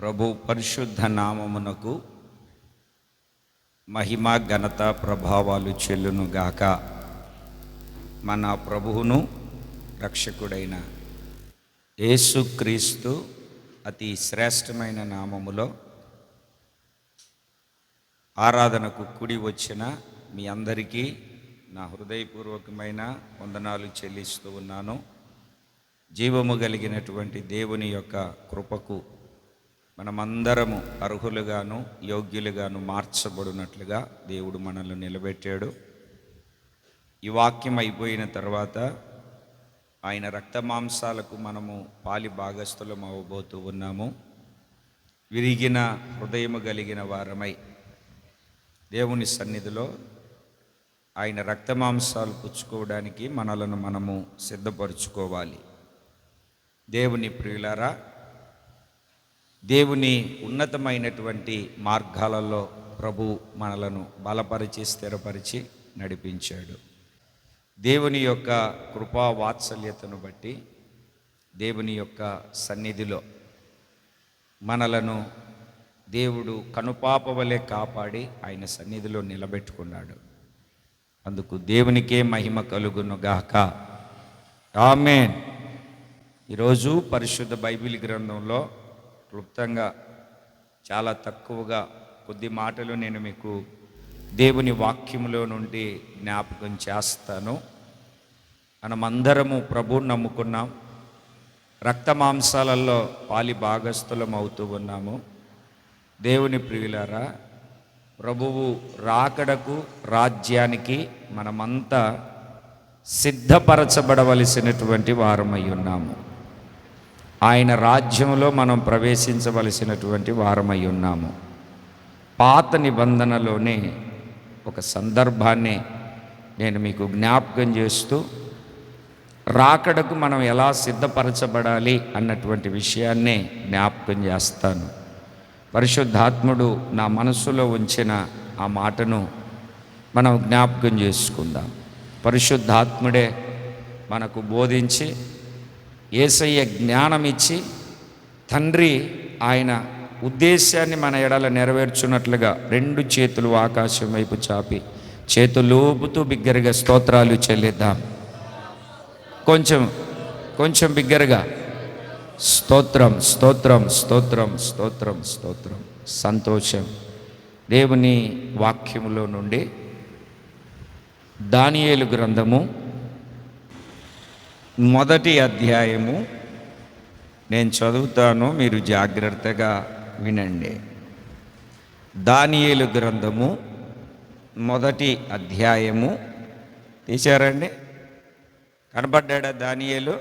ప్రభు పరిశుద్ధ నామమునకు మహిమ ఘనత ప్రభావాలు చెల్లునుగాక. మన ప్రభువును రక్షకుడైన యేసుక్రీస్తు అతి శ్రేష్టమైన నామములో ఆరాధనకు కూడి వచ్చిన మీ అందరికీ నా హృదయపూర్వకమైన వందనాలు చెల్లిస్తూ ఉన్నాను. జీవము కలిగినటువంటి దేవుని యొక్క కృపకు మనమందరము అర్హులుగాను యోగ్యులుగాను మార్చబడినట్లుగా దేవుడు మనల్ని నిలబెట్టాడు. ఈ వాక్యం అయిపోయిన తర్వాత ఆయన రక్తమాంసాలకు మనము పాలి భాగస్థులం అవ్వబోతూ ఉన్నాము. విరిగిన హృదయము కలిగిన వారమై దేవుని సన్నిధిలో ఆయన రక్తమాంసాలు పుచ్చుకోవడానికి మనలను మనము సిద్ధపరచుకోవాలి. దేవుని ప్రియులారా, దేవుని ఉన్నతమైనటువంటి మార్గాలలో ప్రభు మనలను బలపరిచి స్థిరపరిచి నడిపించాడు. దేవుని యొక్క కృపా వాత్సల్యతను బట్టి దేవుని యొక్క సన్నిధిలో మనలను దేవుడు కనుపాపవలే కాపాడి ఆయన సన్నిధిలో నిలబెట్టుకున్నాడు. అందుకు దేవునికే మహిమ కలుగునుగాక. ఆమేన్. ఈరోజు పరిశుద్ధ బైబిల్ గ్రంథంలో క్లుప్తంగా చాలా తక్కువగా కొద్ది మాటలు నేను మీకు దేవుని వాక్యములో నుండి జ్ఞాపకం చేస్తాను. మనమందరము ప్రభువుని నమ్ముకున్నాం, రక్తమాంసాలలో పాలి భాగస్థులం అవుతూ ఉన్నాము. దేవుని ప్రియులారా, ప్రభువు రాకడకు రాజ్యానికి మనమంతా సిద్ధపరచబడవలసినటువంటి వారమై ఉన్నాము. ఆయన రాజ్యంలో మనం ప్రవేశించవలసినటువంటి వారమై ఉన్నాము. పాత నిబంధనలోనే ఒక సందర్భాన్ని నేను మీకు జ్ఞాపకం చేస్తూ రాకడకు మనం ఎలా సిద్ధపరచబడాలి అన్నటువంటి విషయాన్నే జ్ఞాపకం చేస్తాను. పరిశుద్ధాత్ముడు నా మనసులో ఉంచిన ఆ మాటను మనం జ్ఞాపకం చేసుకుందాం. పరిశుద్ధాత్ముడే మనకు బోధించి యేసయ్య జ్ఞానం ఇచ్చి తండ్రి ఆయన ఉద్దేశాన్ని మన ఎడల నెరవేర్చున్నట్లుగా రెండు చేతులు ఆకాశం వైపు చాపి చేతులూపుతూ బిగ్గరగా స్తోత్రాలు చెల్లిద్దాం. కొంచెం బిగ్గరగా స్తోత్రం స్తోత్రం స్తోత్రం స్తోత్రం స్తోత్రం. సంతోషం. దేవుని వాక్యములో నుండి దానియేలు గ్రంథము 1వ అధ్యాయము నేను చదువుతాను, మీరు జాగ్రత్తగా వినండి. దానియేలు గ్రంథము 1వ అధ్యాయము తీశారండి? కనపడ్డా దానియేలు?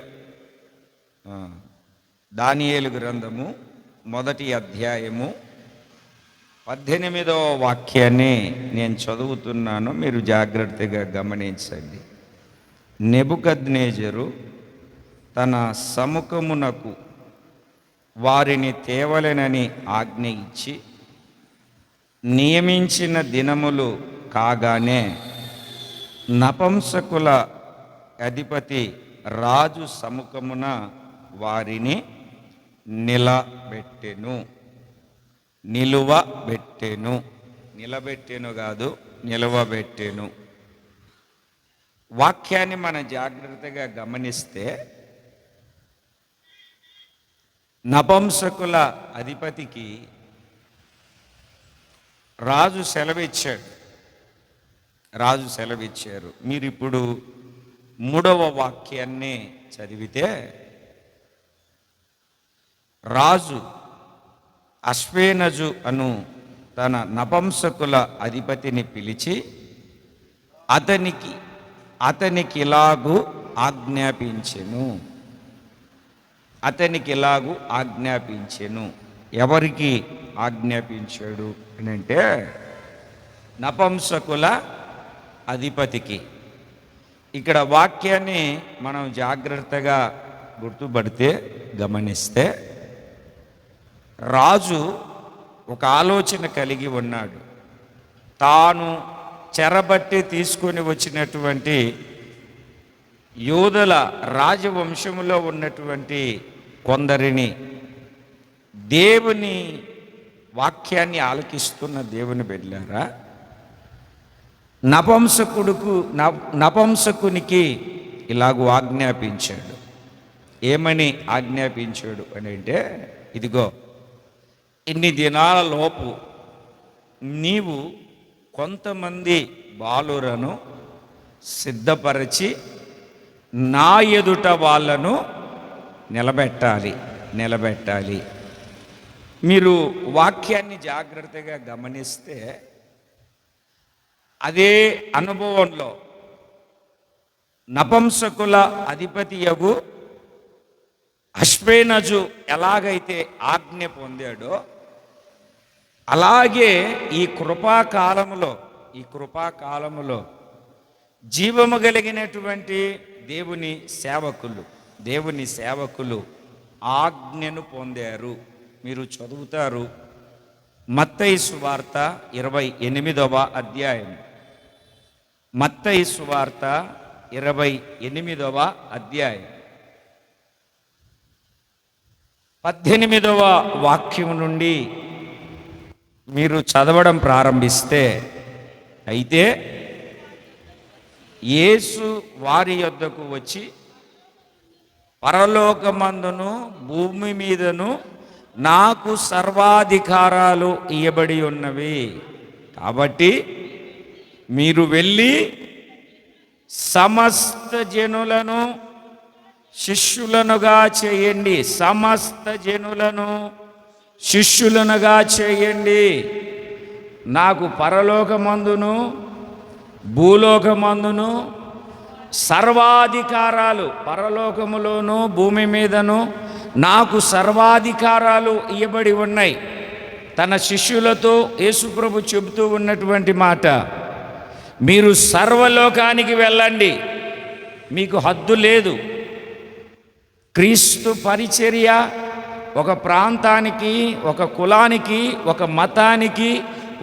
దానియేలు గ్రంథము 1వ అధ్యాయము 18వ వాక్యాన్ని నేను చదువుతున్నాను, మీరు జాగ్రత్తగా గమనించండి. నెబుకద్నెజరు తన సముఖమునకు వారిని తేవలెనని ఆజ్ఞ ఇచ్చి నియమించిన దినములు కాగానే నపుంసకుల అధిపతి రాజు సముఖమున వారిని నిలబెట్టెను కాదు, నిలవబెట్టెను. వాక్యాన్ని మనం జాగ్రత్తగా గమనిస్తే నపుంసకుల అధిపతికి రాజు సెలవిచ్చారు. మీరు ఇప్పుడు 3వ వాక్యాన్ని చదివితే రాజు అశ్వేనజు అను తన నపుంసకుల అధిపతిని పిలిచి అతనికి ఇలాగు ఆజ్ఞాపించెను. ఎవరికి ఆజ్ఞాపించాడు అని అంటే నపుంసకుల అధిపతికి. ఇక్కడ వాక్యాన్ని మనం జాగ్రత్తగా గుర్తుపడితే గమనిస్తే రాజు ఒక ఆలోచన కలిగి ఉన్నాడు. తాను చెరబట్టి తీసుకొని వచ్చినటువంటి యూదుల రాజవంశములో ఉన్నటువంటి కొందరిని దేవుని వాక్యాన్ని ఆలకిస్తున్న దేవుని బిడ్డలారా, నపంసకునికి ఇలాగూ ఆజ్ఞాపించాడు. ఏమని ఆజ్ఞాపించాడు అని అంటే, ఇదిగో ఇన్ని దినాల లోపు నీవు కొంతమంది బాలురను సిద్ధపరచి నా ఎదుట వాళ్ళను నిలబెట్టాలి. మీరు వాక్యాన్ని జాగ్రత్తగా గమనిస్తే అదే అనుభవంలో నపంసకుల అధిపతియగు అష్పేనజు ఎలాగైతే ఆజ్ఞ పొందాడో, అలాగే ఈ కృపాకాలములో జీవము కలిగినటువంటి దేవుని సేవకులు ఆజ్ఞను పొందారు. మీరు చదువుతారు మత్తయి సువార్త 28వ అధ్యాయం. మత్తయి సువార్త 28వ అధ్యాయం 18వ వాక్యం నుండి మీరు చదవడం ప్రారంభిస్తే, అయితే యేసు వారి యొద్దకు వచ్చి, పరలోకమందును భూమి మీదను నాకు సర్వాధికారాలు ఇయ్యబడి ఉన్నవి, కాబట్టి మీరు వెళ్ళి సమస్త జనులను శిష్యులనుగా చేయండి. సమస్త జనులను శిష్యులనుగా చేయండి. నాకు పరలోకమందును భూలోకమందును సర్వాధికారాలు, పరలోకములోను భూమి మీదను నాకు సర్వాధికారాలు ఇవ్వబడి ఉన్నాయి. తన శిష్యులతో యేసుప్రభు చెబుతూ ఉన్నటువంటి మాట, మీరు సర్వలోకానికి వెళ్ళండి, మీకు హద్దు లేదు. క్రీస్తు పరిచర్య ఒక ప్రాంతానికి, ఒక కులానికి, ఒక మతానికి,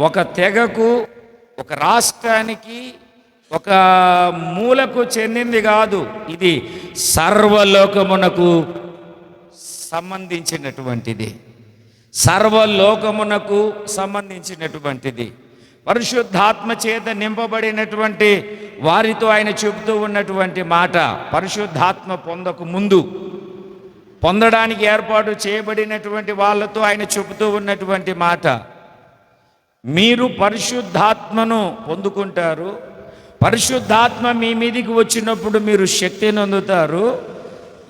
ఒక తెగకు, ఒక రాష్ట్రానికి, ఒక మూలకు చెందింది కాదు. ఇది సర్వలోకమునకు సంబంధించినటువంటిది. సర్వలోకమునకు సంబంధించినటువంటిది. పరిశుద్ధాత్మ చేత నింపబడినటువంటి వారితో ఆయన చెబుతూ ఉన్నటువంటి మాట, పరిశుద్ధాత్మ పొందకు ముందు పొందడానికి ఏర్పాటు చేయబడినటువంటి వాళ్ళతో ఆయన చెబుతూ ఉన్నటువంటి మాట, మీరు పరిశుద్ధాత్మను పొందుకుంటారు. పరిశుద్ధాత్మ మీ మీదికి వచ్చినప్పుడు మీరు శక్తిని అందుతారు.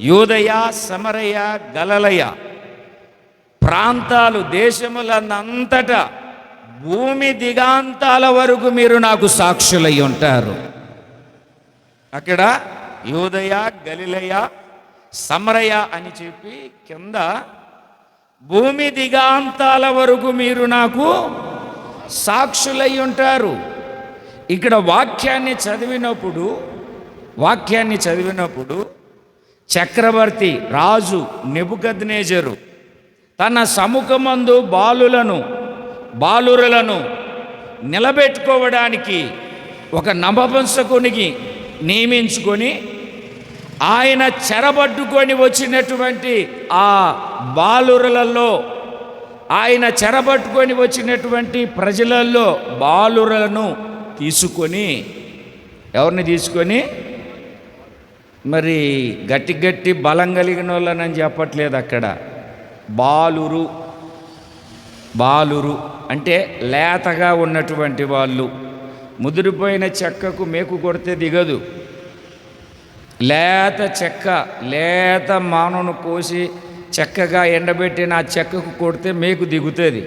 యూదయ, సమరయ, గలిలయ ప్రాంతాలు, దేశములంతటా భూమి దిగాంతాల వరకు మీరు నాకు సాక్షులై ఉంటారు. అక్కడ యూదయ, గలిలయ, సమరయ అని చెప్పి కింద భూమి దిగాంతాల వరకు మీరు నాకు సాక్షులై ఉంటారు. ఇక్కడ వాక్యాన్ని చదివినప్పుడు చక్రవర్తి రాజు నెబుకద్నెజరు తన సముఖమందు బాలురలను నిలబెట్టుకోవడానికి ఒక నపంసకునికి నియమించుకొని, ఆయన చెరబట్టుకొని వచ్చినటువంటి ఆ బాలురలలో, ఆయన చెరబట్టుకొని వచ్చినటువంటి ప్రజలలో బాలురలను తీసుకొని, ఎవరిని తీసుకొని, మరి గట్టి బలం కలిగిన వాళ్ళని చెప్పట్లేదు అక్కడ. బాలురు అంటే లేతగా ఉన్నటువంటి వాళ్ళు. ముదిరిపోయిన చెక్కకు మేకు కొడితే దిగదు. లేత మానును కోసి చెక్కగా ఎండబెట్టిన ఆ చెక్కకు కొడితే మేకు దిగుతుంది.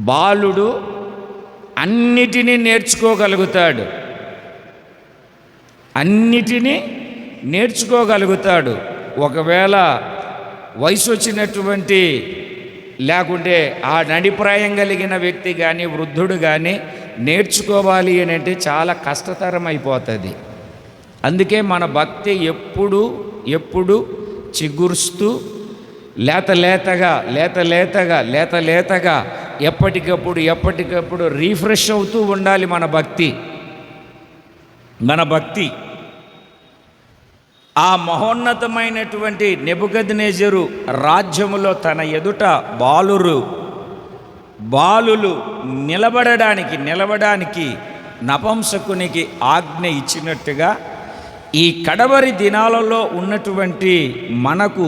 బాలుడు అన్నిటినీ నేర్చుకోగలుగుతాడు. ఒకవేళ వయసు వచ్చినటువంటి, లేకుంటే ఆ నడిప్రాయం కలిగిన వ్యక్తి కానీ, వృద్ధుడు కానీ నేర్చుకోవాలి అని అంటే చాలా కష్టతరం అయిపోతుంది. అందుకే మన భక్తి ఎప్పుడు చిగురుస్తూ లేతగా ఎప్పటికప్పుడు రీఫ్రెష్ అవుతూ ఉండాలి మన భక్తి. ఆ మహోన్నతమైనటువంటి నెబుకద్నెజరు రాజ్యములో తన ఎదుట బాలులు నిలవడానికి నపుంసకునికి ఆజ్ఞ ఇచ్చినట్టుగా ఈ కడవరి దినాలలో ఉన్నటువంటి మనకు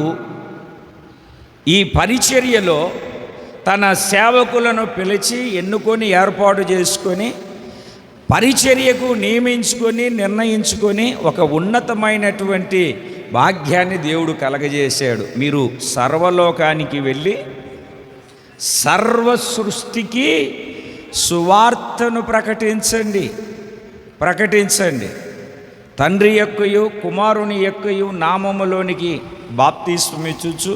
ఈ పరిచర్యలో తన సేవకులను పిలిచి ఎన్నుకొని ఏర్పాటు చేసుకొని పరిచర్యకు నియమించుకొని నిర్ణయించుకొని ఒక ఉన్నతమైనటువంటి భాగ్యాన్ని దేవుడు కలగజేశాడు. మీరు సర్వలోకానికి వెళ్ళి సర్వ సృష్టికి సువార్తను ప్రకటించండి. తండ్రి యొక్కయు కుమారుని యొక్కయు నామములోనికి బాప్తిస్మమిచ్చుచు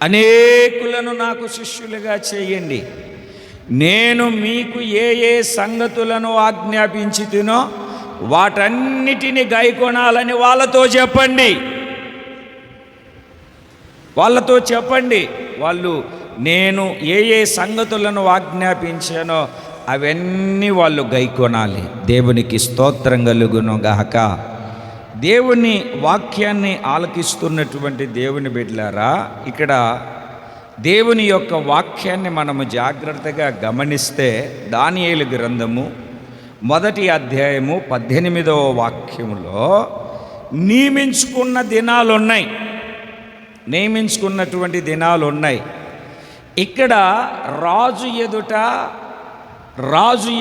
అనేకులను నాకు శిష్యులుగా చేయండి. నేను మీకు ఏ సంగతులను ఆజ్ఞాపించితినో వాటన్నిటిని గైకొనాలని వాళ్ళతో చెప్పండి. వాళ్ళు నేను ఏ సంగతులను ఆజ్ఞాపించానో అవన్నీ వాళ్ళు గైకొనాలి. దేవునికి స్తోత్రం కలుగును గాక. దేవుని వాక్యాన్ని ఆలకిస్తున్నటువంటి దేవుని బిడ్డలారా, ఇక్కడ దేవుని యొక్క వాక్యాన్ని మనము జాగ్రత్తగా గమనిస్తే దానియేలు గ్రంథము 1వ అధ్యాయము 18వ వాక్యములో నియమించుకున్నటువంటి దినాలు ఉన్నాయి. ఇక్కడ రాజు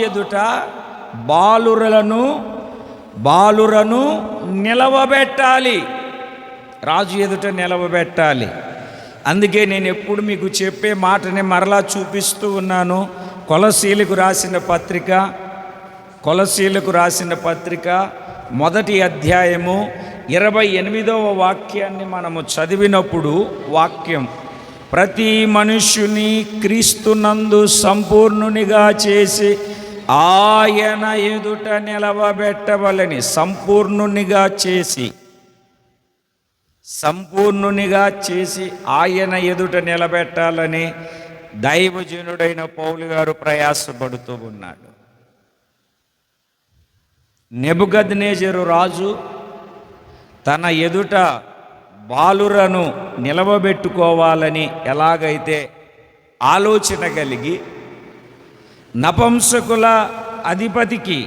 ఎదుట బాలురను నిలవబెట్టాలి. రాజు ఎదుట నిలవబెట్టాలి. అందుకే నేను ఎప్పుడు మీకు చెప్పే మాటని మరలా చూపిస్తూ ఉన్నాను. కొలసీలకు రాసిన పత్రిక 1వ అధ్యాయము 28వ వాక్యాన్ని మనము చదివినప్పుడు వాక్యం ప్రతి మనుష్యుని క్రీస్తునందు సంపూర్ణునిగా చేసి ఆయన ఎదుట నిలవబెట్టవలని సంపూర్ణునిగా చేసి ఆయన ఎదుట నిలబెట్టాలని దైవజనుడైన పౌలు గారు ప్రయాసపడుతూ ఉన్నాడు. నెబుకద్నెజరు రాజు తన ఎదుట బాలురను నిలవబెట్టుకోవాలని ఎలాగైతే ఆలోచన కలిగి నపుంసకుల అధిపతికి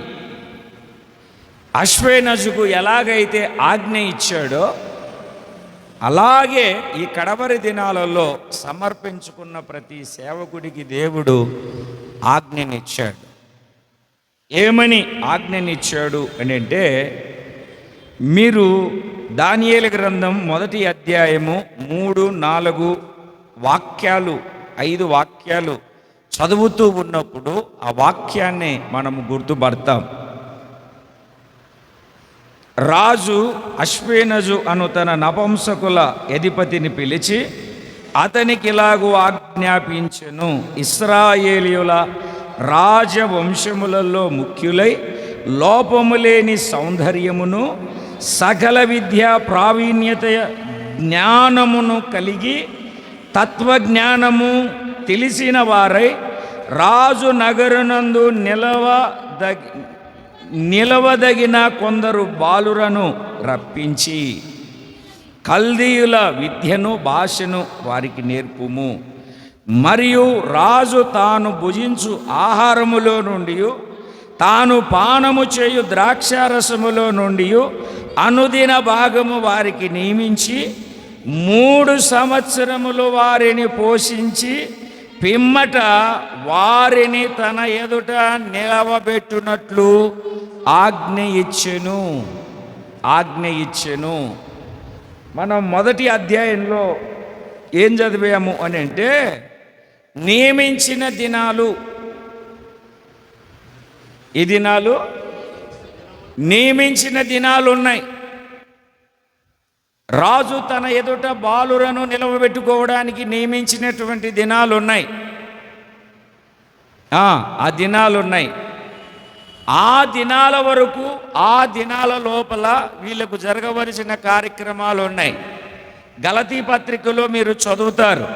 అశ్వేనజుకు ఎలాగైతే ఆజ్ఞ ఇచ్చాడో అలాగే ఈ కడవరి దినాలలో సమర్పించుకున్న ప్రతి సేవకుడికి దేవుడు ఆజ్ఞనిచ్చాడు. ఏమని ఆజ్ఞనిచ్చాడు అని అంటే, మీరు దానియేలు గ్రంథం 1వ అధ్యాయము 3, 4 వాక్యాలు 5 వాక్యాలు చదువుతూ ఉన్నప్పుడు ఆ వాక్యాన్ని మనము గుర్తుపడతాం. రాజు అశ్వేనజు అను తన నపుంసకుల అధిపతిని పిలిచి అతనికి ఇలాగూ ఆజ్ఞాపించెను, ఇశ్రాయేలీయుల రాజవంశములలో ముఖ్యులై లోపము లేని సౌందర్యమును సకల విద్యా ప్రావీణ్యత జ్ఞానమును కలిగి తత్వజ్ఞానము తెలిసిన వారై రాజు నగరునందు నిలవదగిన కొందరు బాలురను రప్పించి కల్దీయుల విద్యను భాషను వారికి నేర్పుము. మరియు రాజు తాను భుజించు ఆహారములో నుండి తాను పానము చేయు ద్రాక్షారసములో నుండి అనుదిన భాగము వారికి నియమించి 3 సంవత్సరములు వారిని పోషించి పిమ్మట వారిని తన ఎదుట నిలవబెట్టునట్లు ఆజ్ఞ ఇచ్చెను. మనం 1వ అధ్యాయంలో ఏం చదివాము అని అంటే, నియమించిన దినాలు, ఈ దినాలు నియమించిన దినాలు ఉన్నాయి. రాజు తన ఎదుట బాలురను నిలవబెట్టుకోవడానికి నియమించినటువంటి దినాలు ఉన్నాయి. ఆ దినాలు ఉన్నాయి. ఆ దినాల వరకు, ఆ దినాల లోపల వీళ్ళకు జరగవలసిన కార్యక్రమాలు ఉన్నాయి. గలతీ పత్రికలో మీరు చదువుతారు.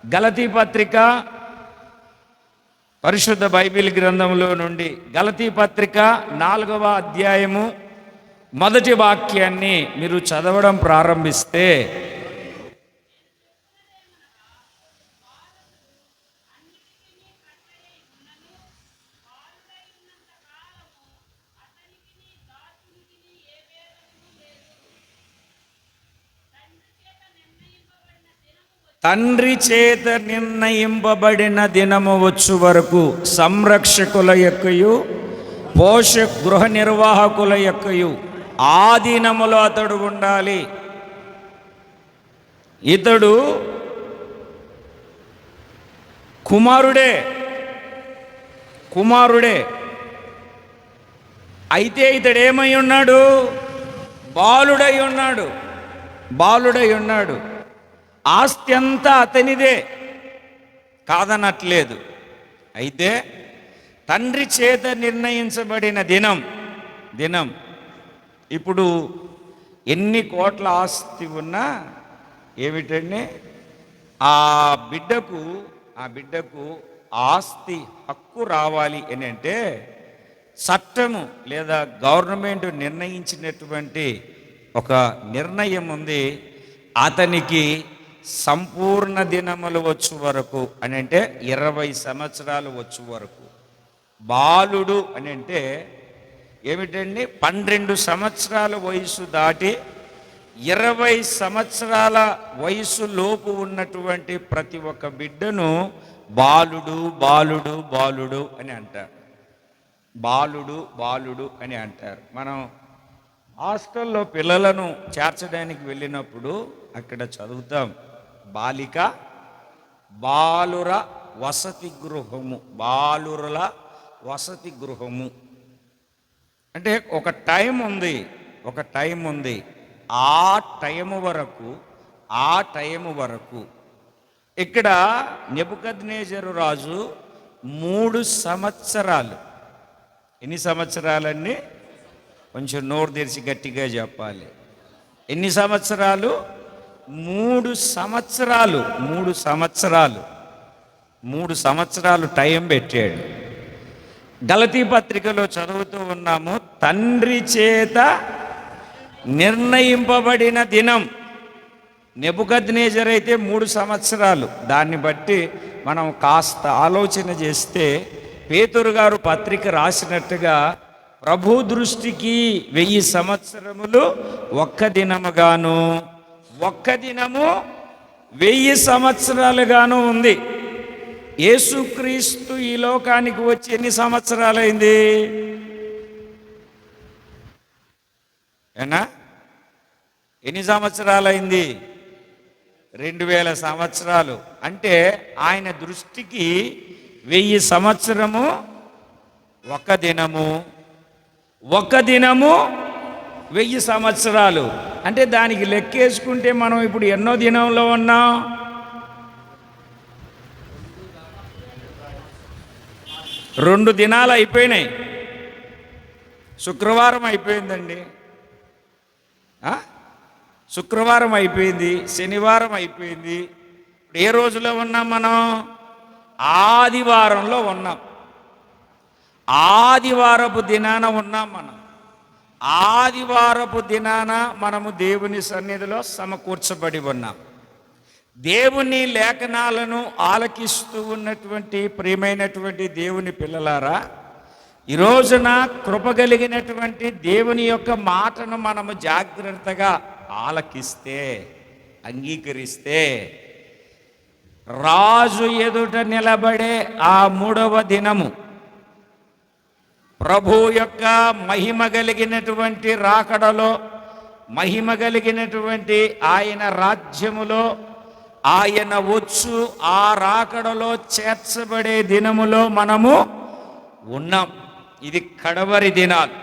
గలతీ పత్రిక పరిశుద్ధ బైబిల్ గ్రంథంలో నుండి గలతీ పత్రిక 4వ అధ్యాయము మొదటి వాక్యాన్ని మీరు చదవడం ప్రారంభిస్తే, తండ్రి చేత నిర్ణయింపబడిన దినము వచ్చు వరకు సంరక్షకుల యొక్కయు గృహ నిర్వాహకుల యొక్కయు ఆ దినములో అతడు ఉండాలి. ఇతడు కుమారుడే అయితే ఇతడు ఏమై ఉన్నాడు? బాలుడై ఉన్నాడు. ఆస్తి అంతా అతనిదే, కాదనట్లేదు. అయితే తండ్రి చేత నిర్ణయించబడిన దినం ఇప్పుడు ఎన్ని కోట్ల ఆస్తి ఉన్నా ఏమిటండి, ఆ బిడ్డకు ఆస్తి హక్కు రావాలి అని అంటే చట్టము లేదా గవర్నమెంట్ నిర్ణయించినటువంటి ఒక నిర్ణయం ఉంది. అతనికి సంపూర్ణ దినములు వచ్చు వరకు అని అంటే 20 సంవత్సరాలు వచ్చు వరకు. బాలుడు అని అంటే ఏమిటండి, 12 సంవత్సరాల వయసు దాటి 20 సంవత్సరాల వయసు లోపు ఉన్నటువంటి ప్రతి ఒక్క బిడ్డను బాలుడు అని అంటారు. బాలుడు అని అంటారు. మనం హాస్టల్లో పిల్లలను చేర్చడానికి వెళ్ళినప్పుడు అక్కడ చదువుతాం, బాలుర వసతి గృహము అంటే ఒక టైం ఉంది. ఆ టైము వరకు ఇక్కడ నెబుకద్నెజరు రాజు 3 సంవత్సరాలు, ఎన్ని సంవత్సరాలన్నీ కొంచెం నోరు తెరిచి గట్టిగా చెప్పాలి. ఎన్ని సంవత్సరాలు? 3 సంవత్సరాలు టైం పెట్టాడు. గలతీ పత్రికలో చదువుతూ ఉన్నాము, తండ్రి చేత నిర్ణయింపబడిన దినం. నెబుకద్నెజరు అయితే 3 సంవత్సరాలు. దాన్ని బట్టి మనం కాస్త ఆలోచన చేస్తే పేతురు గారు పత్రిక రాసినట్టుగా ప్రభు దృష్టికి 1000 సంవత్సరములు ఒక్క దినముగాను, ఒక్క దినము 1000 సంవత్సరాలుగాను ఉంది. యేసుక్రీస్తు ఈ లోకానికి వచ్చి ఎన్ని సంవత్సరాలైంది? ఎన్ని సంవత్సరాలైంది? 2000 సంవత్సరాలు. అంటే ఆయన దృష్టికి 1000 సంవత్సరము ఒక దినము 1000 సంవత్సరాలు. అంటే దానికి లెక్కేసుకుంటే మనం ఇప్పుడు ఎన్నో దినంలో ఉన్నాం? 2 దినాలు అయిపోయినాయి. శుక్రవారం అయిపోయిందండి, శుక్రవారం అయిపోయింది, శనివారం అయిపోయింది. ఇప్పుడు ఏ రోజులో ఉన్నాం మనం? ఆదివారంలో ఉన్నాం. ఆదివారపు దినాన ఉన్నాం మనం. ఆదివారపు దినాన మనము దేవుని సన్నిధిలో సమకూర్చబడి ఉన్నాం. దేవుని లేఖనాలను ఆలకిస్తూ ఉన్నటువంటి ప్రియమైనటువంటి దేవుని పిల్లలారా, ఈ రోజున కృపగలిగినటువంటి దేవుని యొక్క మాటను మనము జాగ్రత్తగా ఆలకిస్తే, అంగీకరిస్తే, రాజు ఎదుట నిలబడే ఆ 3వ దినము ప్రభు యొక్క మహిమ కలిగినటువంటి రాకడలో, మహిమ కలిగినటువంటి ఆయన రాజ్యములో, ఆయన వచ్చు ఆ రాకడలో చేర్చబడే దినములో మనము ఉన్నాం. ఇది కడవరి దినాలు.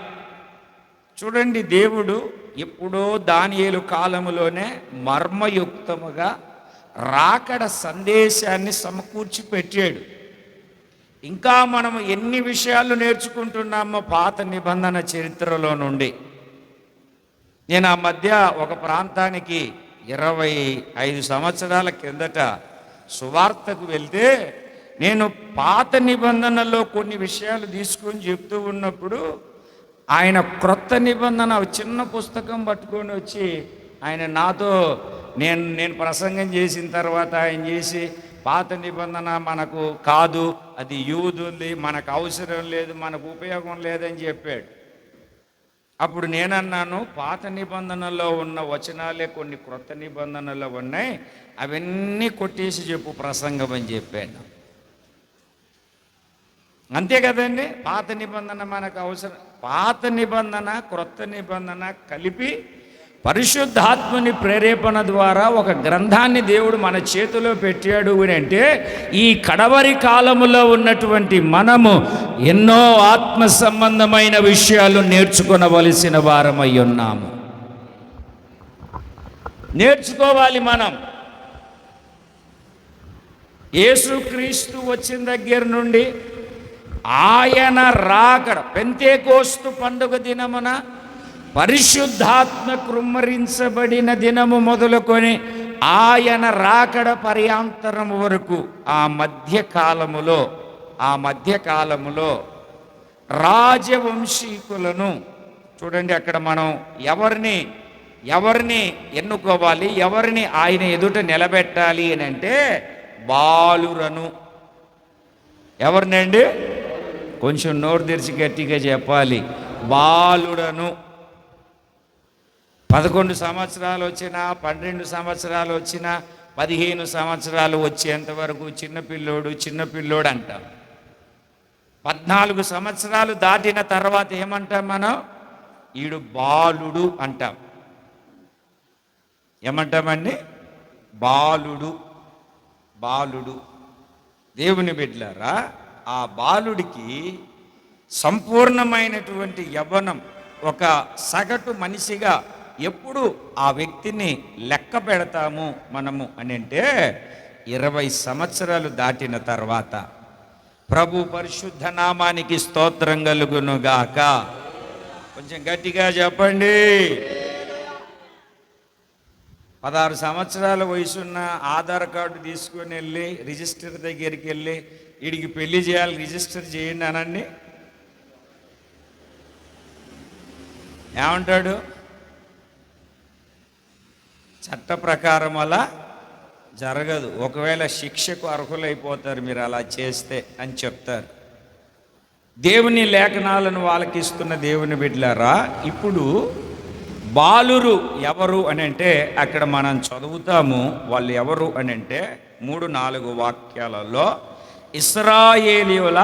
చూడండి, దేవుడు ఎప్పుడో దానియేలు కాలములోనే మర్మయుక్తముగా రాకడ సందేశాన్ని సమకూర్చి పెట్టాడు. ఇంకా మనము ఎన్ని విషయాలు నేర్చుకుంటున్నామో పాత నిబంధన చరిత్రలో నుండి. నేను ఆ మధ్య ఒక ప్రాంతానికి 25 సంవత్సరాల కిందట సువార్తకు వెళ్తే, నేను పాత నిబంధనలో కొన్ని విషయాలు తీసుకొని చెప్తూ ఉన్నప్పుడు ఆయన క్రొత్త నిబంధన చిన్న పుస్తకం పట్టుకొని వచ్చి ఆయన నాతో నేను ప్రసంగం చేసిన తర్వాత ఆయన చేసి పాత నిబంధన మనకు కాదు, అది యూదుంది, మనకు అవసరం లేదు, మనకు ఉపయోగం లేదని చెప్పాడు. అప్పుడు నేనన్నాను, పాత నిబంధనలో ఉన్న వచనాలే కొన్ని క్రొత్త నిబంధనలో ఉన్నాయి, అవన్నీ కొట్టేసి చెప్పు ప్రసంగం అని చెప్పాను. అంతే కదండి, పాత నిబంధన మనకు అవసరం. పాత నిబంధన క్రొత్త నిబంధన కలిపి పరిశుద్ధాత్మని ప్రేరేపణ ద్వారా ఒక గ్రంథాన్ని దేవుడు మన చేతిలో పెట్టాడు అని అంటే, ఈ కడవరి కాలములో ఉన్నటువంటి మనము ఎన్నో ఆత్మ సంబంధమైన విషయాలు నేర్చుకొనవలసిన వారమై ఉన్నాము. నేర్చుకోవాలి మనం. యేసుక్రీస్తు వచ్చిన దగ్గర నుండి ఆయన రాకడ, పెంతెకోస్తు పండుగ దినమున పరిశుద్ధాత్మ కృమ్మరించబడిన దినము మొదలుకొని ఆయన రాకడ పర్యాంతరం వరకు ఆ మధ్యకాలములో రాజవంశీకులను చూడండి. అక్కడ మనం ఎవరిని ఎన్నుకోవాలి, ఎవరిని ఆయన ఎదుట నిలబెట్టాలి అని అంటే బాలురను. ఎవరినండి? కొంచెం నోరు తెరిచి గట్టిగా చెప్పాలి. బాలుడను. 11 సంవత్సరాలు వచ్చినా, 12 సంవత్సరాలు వచ్చినా, 15 సంవత్సరాలు వచ్చేంత వరకు చిన్నపిల్లోడు అంటాం. 14 సంవత్సరాలు దాటిన తర్వాత ఏమంటాం మనం? ఈడు బాలుడు అంటాం. ఏమంటామండి? బాలుడు. దేవుని బిడ్డలారా, ఆ బాలుడికి సంపూర్ణమైనటువంటి యవ్వనం, ఒక సగటు మనిషిగా ఎప్పుడు ఆ వ్యక్తిని లెక్క పెడతాము మనము అని అంటే 20 సంవత్సరాలు దాటిన తర్వాత. ప్రభు పరిశుద్ధ నామానికి స్తోత్రం కలుగునుగాక. కొంచెం గట్టిగా చెప్పండి. 16 సంవత్సరాల వయసున్న ఆధార్ కార్డు తీసుకొని వెళ్ళి రిజిస్టర్ దగ్గరికి వెళ్ళి, వీడికి పెళ్లి చేయాలి, రిజిస్టర్ చేయండి అనండి. ఏమంటాడు? చట్ట ప్రకారం అలా జరగదు, ఒకవేళ శిక్షకు అర్హులైపోతారు మీరు అలా చేస్తే అని చెప్తారు. దేవుని లేఖనాలను వాళ్ళకి ఇస్తున్న దేవుని బిడ్డలారా, ఇప్పుడు బాలురు ఎవరు అని అంటే అక్కడ మనం చదువుతాము. వాళ్ళు ఎవరు అని అంటే 3-4 వాక్యాలలో ఇశ్రాయేలీయుల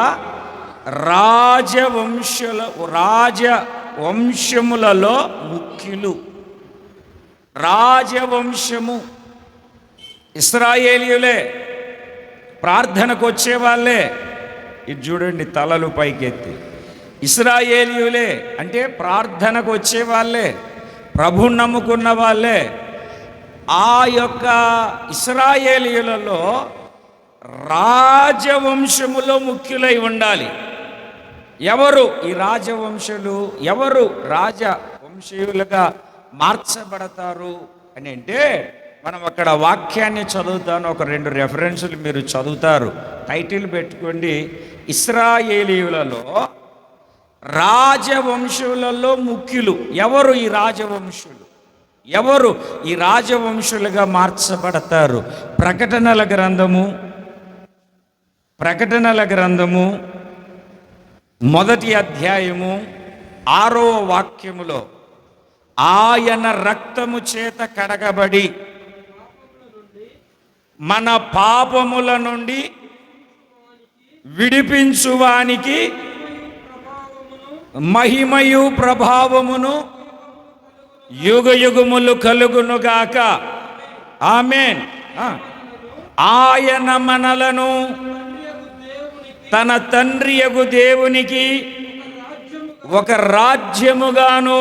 రాజవంశములలో ముఖ్యులు. రాజవంశము ఇశ్రాయేలీయులే, ప్రార్థనకు వచ్చేవాళ్ళే. ఇది చూడండి, తలలు పైకెత్తి. ఇశ్రాయేలీయులే అంటే ప్రార్థనకు వచ్చేవాళ్ళే, ప్రభు నమ్ముకున్న వాళ్ళే. ఆ యొక్క ఇశ్రాయేలీయులలో రాజవంశములో ముఖ్యులై ఉండాలి. ఎవరు ఈ రాజవంశులు? ఎవరు రాజవంశీయులుగా మార్చబడతారు అని అంటే, మనం అక్కడ వాక్యాన్ని చదువుతాను, ఒక 2 రెఫరెన్సులు మీరు చదువుతారు. టైటిల్ పెట్టుకోండి, ఇశ్రాయేలీయులలో రాజవంశులలో ముఖ్యులు. ఎవరు ఈ రాజవంశులు? ఎవరు ఈ రాజవంశులుగా మార్చబడతారు? ప్రకటనల గ్రంథము 1వ అధ్యాయము 6వ వాక్యములో, ఆయన రక్తము చేత కడగబడి మన పాపముల నుండి విడిపించువానికి మహిమయు ప్రభావమును యుగయుగములు కలుగునుగాక. ఆమేన్. ఆయన మనలను తన తండ్రియగు దేవునికి ఒక రాజ్యముగాను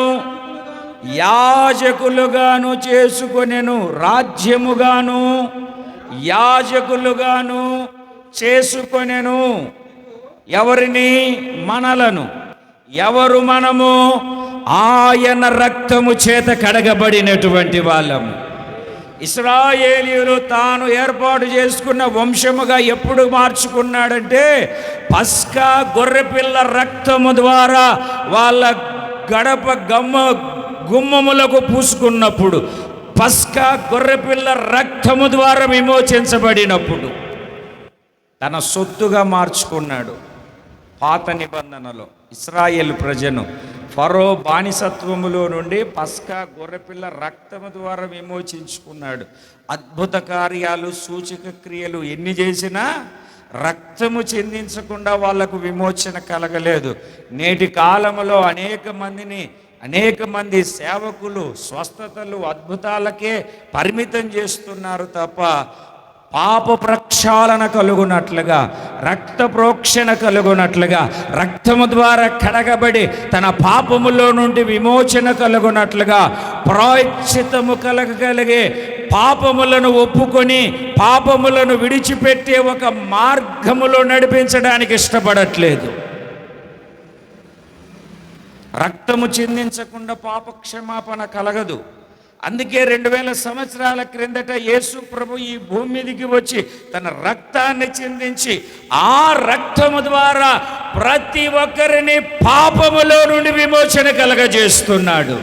యాజకులుగాను చేసుకొనెను. రాజ్యముగాను యాజకులుగాను చేసుకొనెను. ఎవరిని? మనలను. ఎవరు మనము? ఆయన రక్తము చేత కడగబడినటువంటి వాళ్ళము. ఇశ్రాయేలీయులు తాను ఏర్పాటు చేసుకున్న వంశముగా ఎప్పుడు మార్చుకున్నాడంటే, పస్కా గొర్రెపిల్ల రక్తము ద్వారా వాళ్ళ గడప గుమ్మములకు పూసుకున్నప్పుడు, పస్కా గొర్రెపిల్ల రక్తము ద్వారా విమోచించబడినప్పుడు తన సొత్తుగా మార్చుకున్నాడు. పాత నిబంధనలో ఇశ్రాయేలు ప్రజను ఫరో బానిసత్వములో నుండి పస్కా గొర్రెపిల్ల రక్తము ద్వారా విమోచించుకున్నాడు. అద్భుత కార్యాలు, సూచక క్రియలు ఎన్ని చేసినా రక్తము చెందించకుండా వాళ్లకు విమోచన కలగలేదు. నేటి కాలంలో అనేక మంది సేవకులు స్వస్థతలు, అద్భుతాలకే పరిమితం చేస్తున్నారు తప్ప పాప ప్రక్షాళన కలుగునట్లుగా, రక్త ప్రోక్షణ కలుగునట్లుగా, రక్తము ద్వారా కడగబడి తన పాపములో నుండి విమోచన కలుగునట్లుగా, ప్రాయశ్చిత్తము కలగగలిగే, పాపములను ఒప్పుకొని పాపములను విడిచిపెట్టే ఒక మార్గములో నడిపించడానికి ఇష్టపడట్లేదు. రక్తము చిందించకుండా పాప క్షమాపణ కలగదు. అందుకే 2000 సంవత్సరాల క్రిందట యేసు ప్రభు ఈ భూమి మీదకి వచ్చి తన రక్తాన్ని చిందించి ఆ రక్తము ద్వారా ప్రతి ఒక్కరిని పాపములో నుండి విమోచన కలగజేస్తున్నాడు.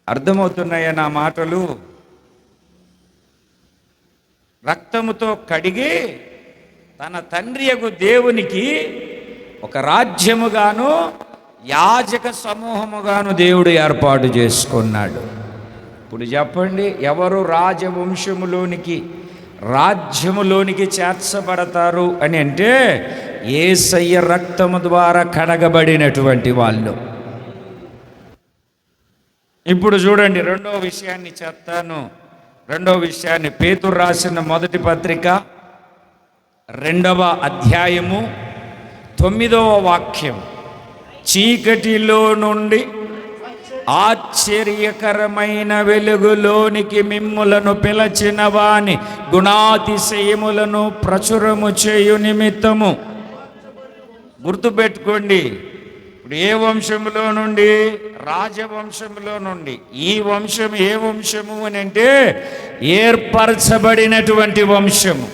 అర్థమవుతున్నాయా నా మాటలు? రక్తముతో కడిగి తన తండ్రియగు దేవునికి ఒక రాజ్యముగాను యాజక సమూహముగాను దేవుడు ఏర్పాటు చేసుకున్నాడు. ఇప్పుడు చెప్పండి, ఎవరు రాజ్యములోనికి చేర్చబడతారు అని అంటే యేసయ్య రక్తము ద్వారా కడగబడినటువంటి వాళ్ళు. ఇప్పుడు చూడండి, రెండో విషయాన్ని పేతురు రాసిన మొదటి పత్రిక 2వ అధ్యాయము 9వ వాక్యం. చీకటిలో నుండి ఆశ్చర్యకరమైన వెలుగులోనికి మిమ్ములను పిలచిన వాని గుణాతిశయములను ప్రచురము చేయు నిమిత్తము. గుర్తుపెట్టుకోండి, ఇప్పుడు ఏ వంశములో నుండి? రాజవంశములో నుండి. ఈ వంశం ఏ వంశము అని అంటే ఏర్పరచబడినటువంటి వంశము.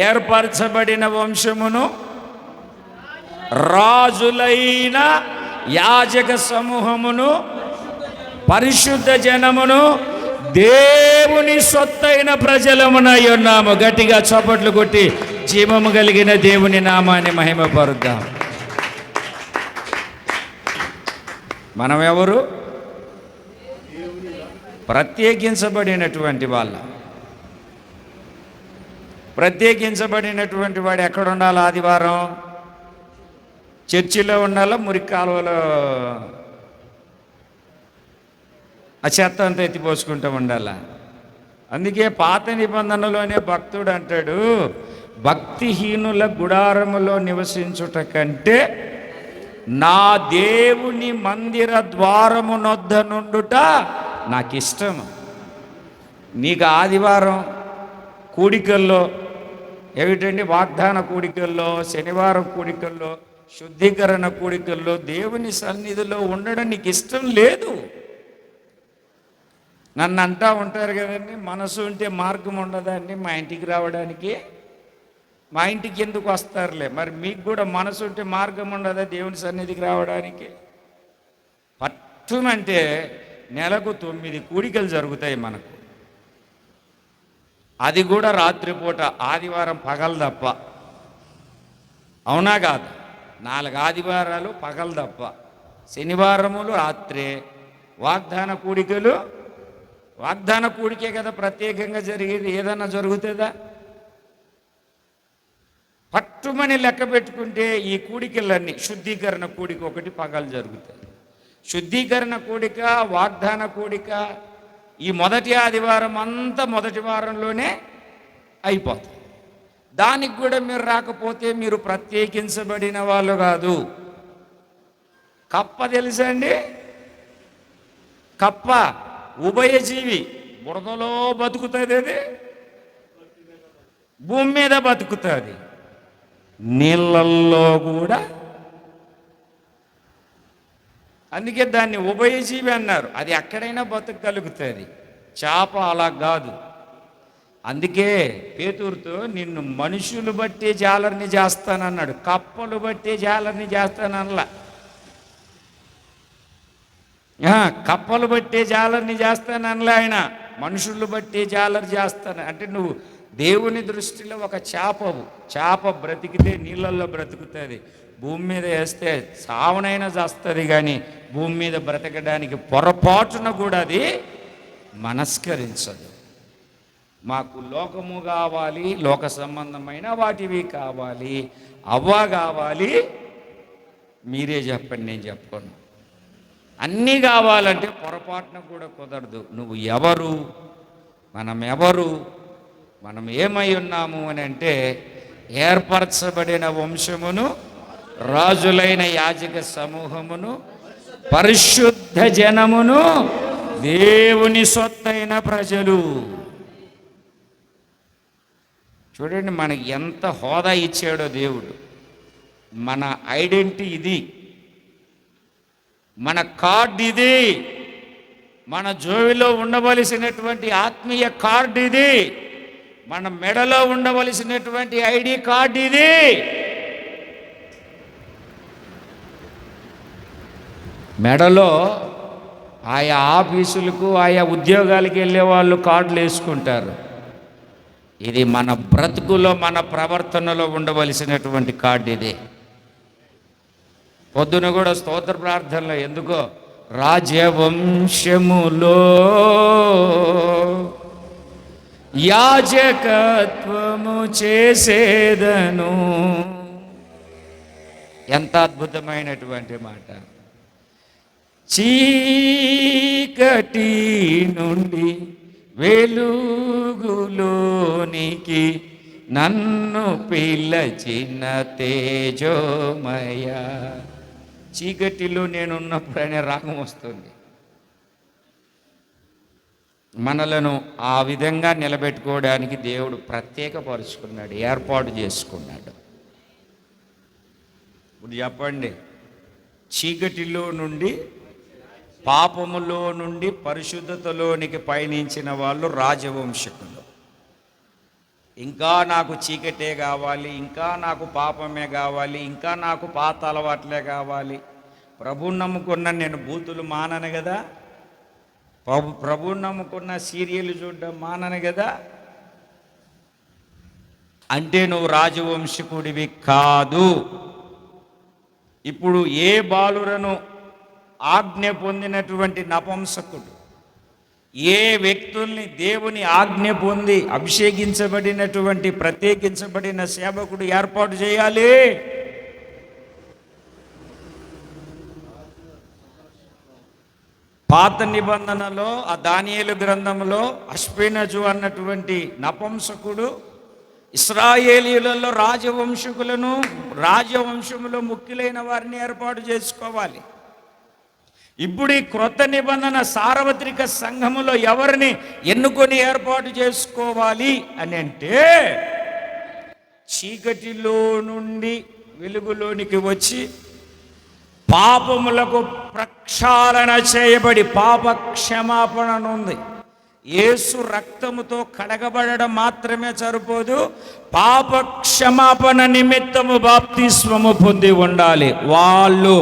ఏర్పరచబడిన వంశమును, రాజులైన యాజక సమూహమును, పరిశుద్ధ జనమును, దేవుని సొత్తైన ప్రజలమునై ఉన్నాము. గట్టిగా చప్పట్లు కొట్టి జీవము కలిగిన దేవుని నామాన్ని మహిమపరుద్దాం. మనం ఎవరు? ప్రత్యేకించబడినటువంటి వాళ్ళ. ప్రత్యేకించబడినటువంటి వాడు ఎక్కడ ఉండాలి? ఆదివారం చర్చిలో ఉండాలా? మురికి కాలువలో ఆ చెత్త అంతా ఎత్తిపోసుకుంటూ ఉండాలా? అందుకే పాత నిబంధనలోనే భక్తుడు అంటాడు, భక్తిహీనుల గుడారములో నివసించుట కంటే నా దేవుని మందిర ద్వారము నొద్ద నుండుట నాకు ఇష్టం. నీకు ఆదివారం కూడికల్లో ఏమిటండి? వాగ్దాన కూడికల్లో, శనివారం కూడికల్లో, శుద్ధీకరణ కూడికల్లో దేవుని సన్నిధిలో ఉండడం నీకు ఇష్టం లేదు. నన్ను అంటా ఉంటారు కదండి, మనసు ఉంటే మార్గం ఉండదండి మా ఇంటికి రావడానికి. మా ఇంటికి ఎందుకు వస్తారులే, మరి మీకు కూడా మనసు ఉంటే మార్గం ఉండదా దేవుని సన్నిధికి రావడానికి? పట్టుమంటే నెలకు 9 కూడికలు జరుగుతాయి మనకు. అది కూడా రాత్రిపూట, ఆదివారం పగలు తప్ప. అవునా కాదు? 4 ఆదివారాలు పగలు తప్ప, శనివారములు రాత్రే. వాగ్దాన కూడికే కదా ప్రత్యేకంగా జరిగేది. ఏదన్నా జరుగుతుందా? పట్టుమని లెక్క పెట్టుకుంటే ఈ కూడికలన్నీ, శుద్ధీకరణ కూడిక ఒకటి పగలు జరుగుతాయి. శుద్ధీకరణ కూడిక, వాగ్దాన కూడిక ఈ మొదటి ఆదివారం అంతా మొదటి వారంలోనే అయిపోతుంది. దానికి కూడా మీరు రాకపోతే మీరు ప్రత్యేకించబడిన వాళ్ళు కాదు. కప్ప తెలుసా అండి? కప్ప ఉభయజీవి. బురదలో బతుకుతుంది, అది భూమి మీద బతుకుతుంది, నీళ్ళల్లో కూడా. అందుకే దాన్ని ఉభయజీవి అన్నారు. అది ఎక్కడైనా బతకగలుగుతుంది. చేప అలా కాదు. అందుకే పేతురుతో నిన్ను మనుషులు బట్టి జాలర్ని చేస్తానన్నాడు, కప్పలు బట్టి జాలర్ని చేస్తానల్లా. కప్పలు బట్టే జాలర్ని చేస్తాను అనలే ఆయన, మనుషులు బట్టే జాలరు చేస్తాను అంటే నువ్వు దేవుని దృష్టిలో ఒక చేపవు. చేప బ్రతికితే నీళ్ళల్లో బ్రతుకుతుంది, భూమి మీద వేస్తే సావనైనా చేస్తుంది, కానీ భూమి మీద బ్రతకడానికి పొరపాటున కూడా అది మనస్కరించదు. మాకు లోకము కావాలి, లోక సంబంధమైన వాటివి కావాలి, అవ్వ కావాలి. మీరే చెప్పండి, నేను చెప్పను. అన్నీ కావాలంటే పొరపాటున కూడా కుదరదు. నువ్వు ఎవరు, మనం ఎవరు, మనం ఏమై ఉన్నాము అని అంటే ఏర్పరచబడిన వంశమును, రాజులైన యాజక సమూహమును, పరిశుద్ధ జనమును, దేవుని సొత్తైన ప్రజలు. చూడండి మనకి ఎంత హోదా ఇచ్చాడో దేవుడు. మన ఐడెంటిటీ ఇది, మన కార్డు ఇది, మన జోబిలో ఉండవలసినటువంటి ఆత్మీయ కార్డు ఇది, మన మెడలో ఉండవలసినటువంటి ఐడి కార్డు ఇది. మెడలో ఆయా ఆఫీసులకు, ఆయా ఉద్యోగాలకు వెళ్ళే వాళ్ళు కార్డులు వేసుకుంటారు. ఇది మన బ్రతుకులో, మన ప్రవర్తనలో ఉండవలసినటువంటి కార్డు ఇది. పొద్దున కూడా స్తోత్ర ప్రార్థనలో ఎందుకో రాజవంశములో యాజకత్వము చేసేదను. ఎంత అద్భుతమైనటువంటి మాట. చీకటి నుండి వెలుగులోనికి నన్ను పిలచిన తేజోమయ. చీకటిలో నేనున్నప్పుడు అనే రాగం వస్తుంది. మనలను ఆ విధంగా నిలబెట్టుకోవడానికి దేవుడు ప్రత్యేకపరుచుకున్నాడు, ఏర్పాటు చేసుకున్నాడు. ఇప్పుడు చెప్పండి, చీకటిలో నుండి, పాపములో నుండి పరిశుద్ధతలోనికి పయనించిన వాళ్ళు రాజవంశకులు. ఇంకా నాకు చీకటే కావాలి, ఇంకా నాకు పాపమే కావాలి, ఇంకా నాకు పాత అలవాట్లే కావాలి. ప్రభువుని నమ్ముకున్న నేను బూతులు మానను కదా, ప్రభువుని నమ్ముకున్న సీరియల్ చూడడం మానను కదా, అంటే నువ్వు రాజవంశకుడివి కాదు. ఇప్పుడు ఏ బాలురను ఆజ్ఞ పొందినటువంటి నపుంసకుడు, ఏ వ్యక్తుల్ని దేవుని ఆజ్ఞ పొంది అభిషేకించబడినటువంటి ప్రత్యేకించబడిన సేవకుడు ఏర్పాటు చేయాలి? పాత నిబంధనలో ఆ దానియేలు గ్రంథంలో అష్పెనజు అన్నటువంటి నపుంసకుడు ఇశ్రాయేలీయులలో రాజవంశకులను, రాజవంశములో ముఖ్యులైన వారిని ఏర్పాటు చేసుకోవాలి. ఇప్పుడు ఈ క్రొత్త నిబంధన సార్వత్రిక సంఘములో ఎవరిని ఎన్నుకొని ఏర్పాటు చేసుకోవాలి అని అంటే, చీకటిలో నుండి వెలుగులోనికి వచ్చి పాపములకు ప్రక్షాళన చేయబడి పాప క్షమాపణ ఉంది. యేసు రక్తముతో కడగబడడం మాత్రమే సరిపోదు, పాప క్షమాపణ నిమిత్తము బాప్తిస్మము పొంది ఉండాలి. వాళ్ళు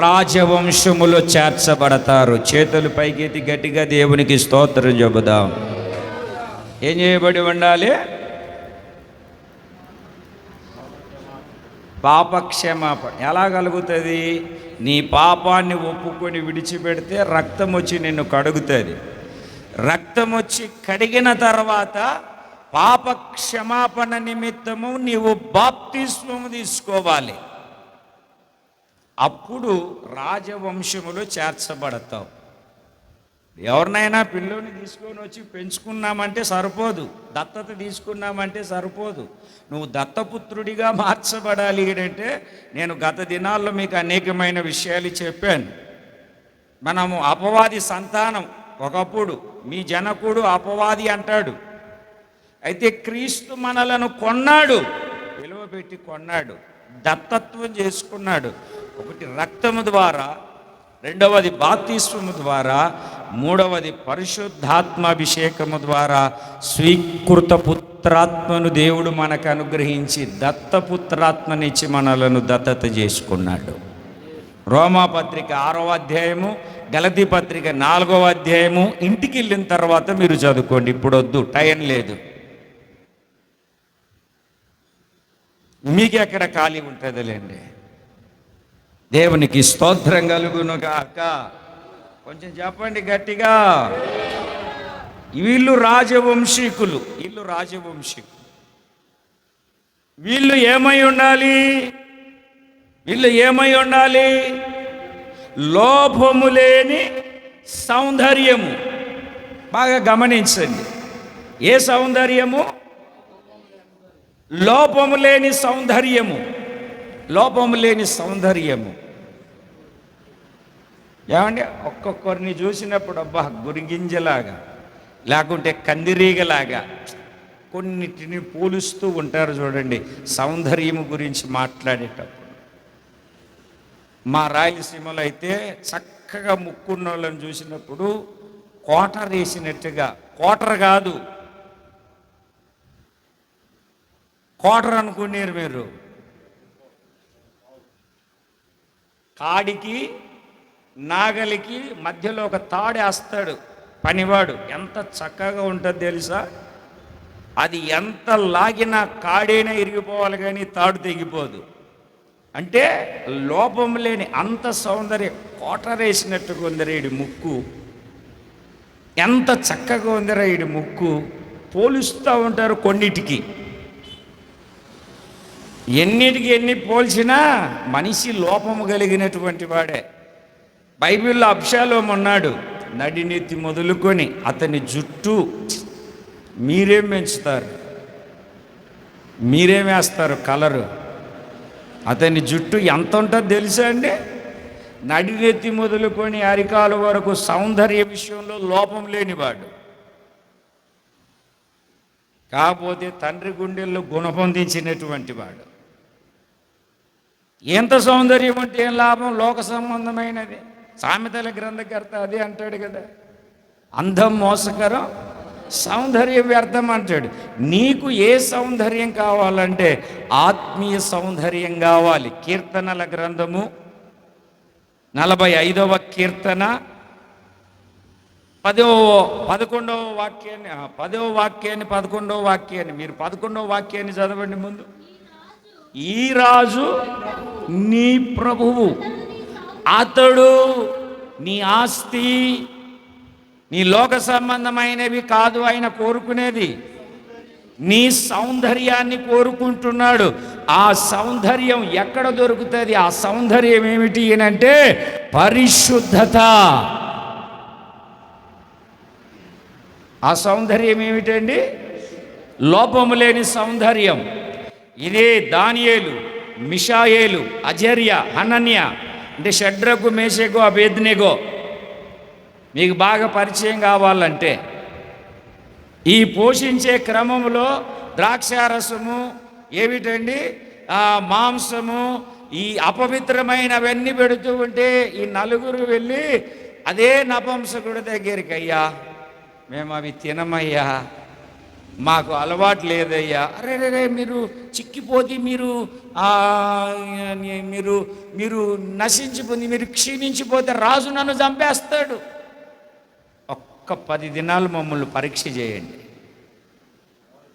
రాజవంశములో చేర్చబడతారు. చేతులు పైకెత్తి గట్టిగా దేవునికి స్తోత్రం చెబుదాం. ఏం చేయబడి ఉండాలి? పాప క్షమాపణ. ఎలా కలుగుతుంది? నీ పాపాన్ని ఒప్పుకొని విడిచిపెడితే రక్తం వచ్చి నిన్ను కడుగుతుంది. రక్తం వచ్చి కడిగిన తర్వాత పాప క్షమాపణ నిమిత్తము నీవు బాప్తిస్మము తీసుకోవాలి. అప్పుడు రాజవంశములో చేర్చబడతావు. ఎవరినైనా పిల్లోని తీసుకొని వచ్చి పెంచుకున్నామంటే సరిపోదు, దత్తత తీసుకున్నామంటే సరిపోదు. నువ్వు దత్తపుత్రుడిగా మార్చబడాలి అంటే, నేను గత దినాల్లో మీకు అనేకమైన విషయాలు చెప్పాను. మనము అపవాది సంతానం. ఒకప్పుడు మీ జనకుడు అపవాది అంటాడు. అయితే క్రీస్తు మనలను కొన్నాడు, విలువ పెట్టి కొన్నాడు, దత్తత్వం చేసుకున్నాడు. ఒకటి రక్తము ద్వారా, రెండవది బాప్తిస్మము ద్వారా, మూడవది పరిశుద్ధాత్మాభిషేకము ద్వారా స్వీకృత పుత్రాత్మను దేవుడు మనకు అనుగ్రహించి దత్తపుత్రాత్మనిచ్చి మనలను దత్తత చేసుకున్నాడు. రోమాపత్రిక 6వ అధ్యాయము గలతీ పత్రిక 4వ అధ్యాయము ఇంటికి వెళ్ళిన తర్వాత మీరు చదువుకోండి, ఇప్పుడు వద్దు, టైం లేదు. మీకు ఎక్కడ ఖాళీ ఉంటుందిలేండి. దేవునికి స్తోత్రం కలుగును గాక. కొంచెం చెప్పండి గట్టిగా. వీళ్ళు రాజవంశీకులు, వీళ్ళు ఏమై ఉండాలి? లోపము లేని సౌందర్యము. బాగా గమనించండి, ఏ సౌందర్యము? లోపము లేని సౌందర్యము. ఏమంటే ఒక్కొక్కరిని చూసినప్పుడు అబ్బా గురిగింజలాగా, లేకుంటే కందిరీగలాగా కొన్నిటిని పోలుస్తూ ఉంటారు చూడండి సౌందర్యము గురించి మాట్లాడేటప్పుడు. మా రాయలసీమలో అయితే చక్కగా ముక్కున్న వాళ్ళని చూసినప్పుడు కోటర్ వేసినట్టుగా, కోటర్ కాదు, కోటర్ అనుకున్నారు మీరు, కాడికి నాగలికి మధ్యలో ఒక తాడేస్తాడు పనివాడు. ఎంత చక్కగా ఉంటుంది తెలుసా? అది ఎంత లాగినా కాడైనా ఇరిగిపోవాలి కానీ తాడు తెగిపోదు. అంటే లోపం లేని అంత సౌందర్యం. కోటరేసినట్టుగా ఉందిరా ఈడి ముక్కు, ఎంత చక్కగా ఉందిరా ఈడి ముక్కు. పోలుస్తూ ఉంటారు కొన్నిటికి. ఎన్ని పోల్చినా మనిషి లోపము కలిగినటువంటి వాడే. బైబిల్లో అబ్షాలోము ఉన్నాడు, నడినెత్తి మొదలుకొని అతని జుట్టు మీరేం పెంచుతారు, మీరేం వేస్తారు కలరు? అతని జుట్టు ఎంత ఉంటుందో తెలుసా అండి? నడినెత్తి మొదలుకొని అరికాలు వరకు సౌందర్య విషయంలో లోపం లేనివాడు. కాకపోతే తండ్రి గుండెల్లో గుణపొందించినటువంటి వాడు. ఎంత సౌందర్యం అంటే ఏం లాభం? లోక సంబంధమైనది. సామెతల గ్రంథకర్త అదే అంటాడు కదా, అందం మోసకరం, సౌందర్యం వ్యర్థం అంటాడు. నీకు ఏ సౌందర్యం కావాలంటే ఆత్మీయ సౌందర్యం కావాలి. కీర్తనల గ్రంథము 45వ కీర్తన 11వ వాక్యాన్ని మీరు 11వ వాక్యాన్ని చదవండి ముందు. ఈ రాజు నీ ప్రభువు, అతడు నీ ఆస్తి, నీ లోక సంబంధమైనవి కాదు ఆయన కోరుకునేది, నీ సౌందర్యాన్ని కోరుకుంటున్నాడు. ఆ సౌందర్యం ఎక్కడ దొరుకుతుంది? ఆ సౌందర్యం ఏమిటి అంటే పరిశుద్ధత. ఆ సౌందర్యం ఏమిటండి? లోపము లేని సౌందర్యం. ఇదే దానియేలు, మిషాయేలు, అజర్య, హనన్య, అంటే షడ్రకు, మేషకు, అబేద్నెగో మీకు బాగా పరిచయం కావాలంటే, ఈ పోషించే క్రమంలో ద్రాక్షారసము ఏమిటండి, మాంసము, ఈ అపవిత్రమైనవన్నీ పెడుతూ ఉంటే ఈ నలుగురు వెళ్ళి అదే నపుంసకుడి దగ్గరికి, అయ్యా మేము అవి తినమయ్యా, మాకు అలవాటు లేదయ్యా. అరే మీరు చిక్కిపోతే మీరు మీరు మీరు నశించిపోయి, మీరు క్షీణించిపోతే రాజు నన్ను చంపేస్తాడు. ఒక్క 10 దినాలు మమ్మల్ని పరీక్ష చేయండి,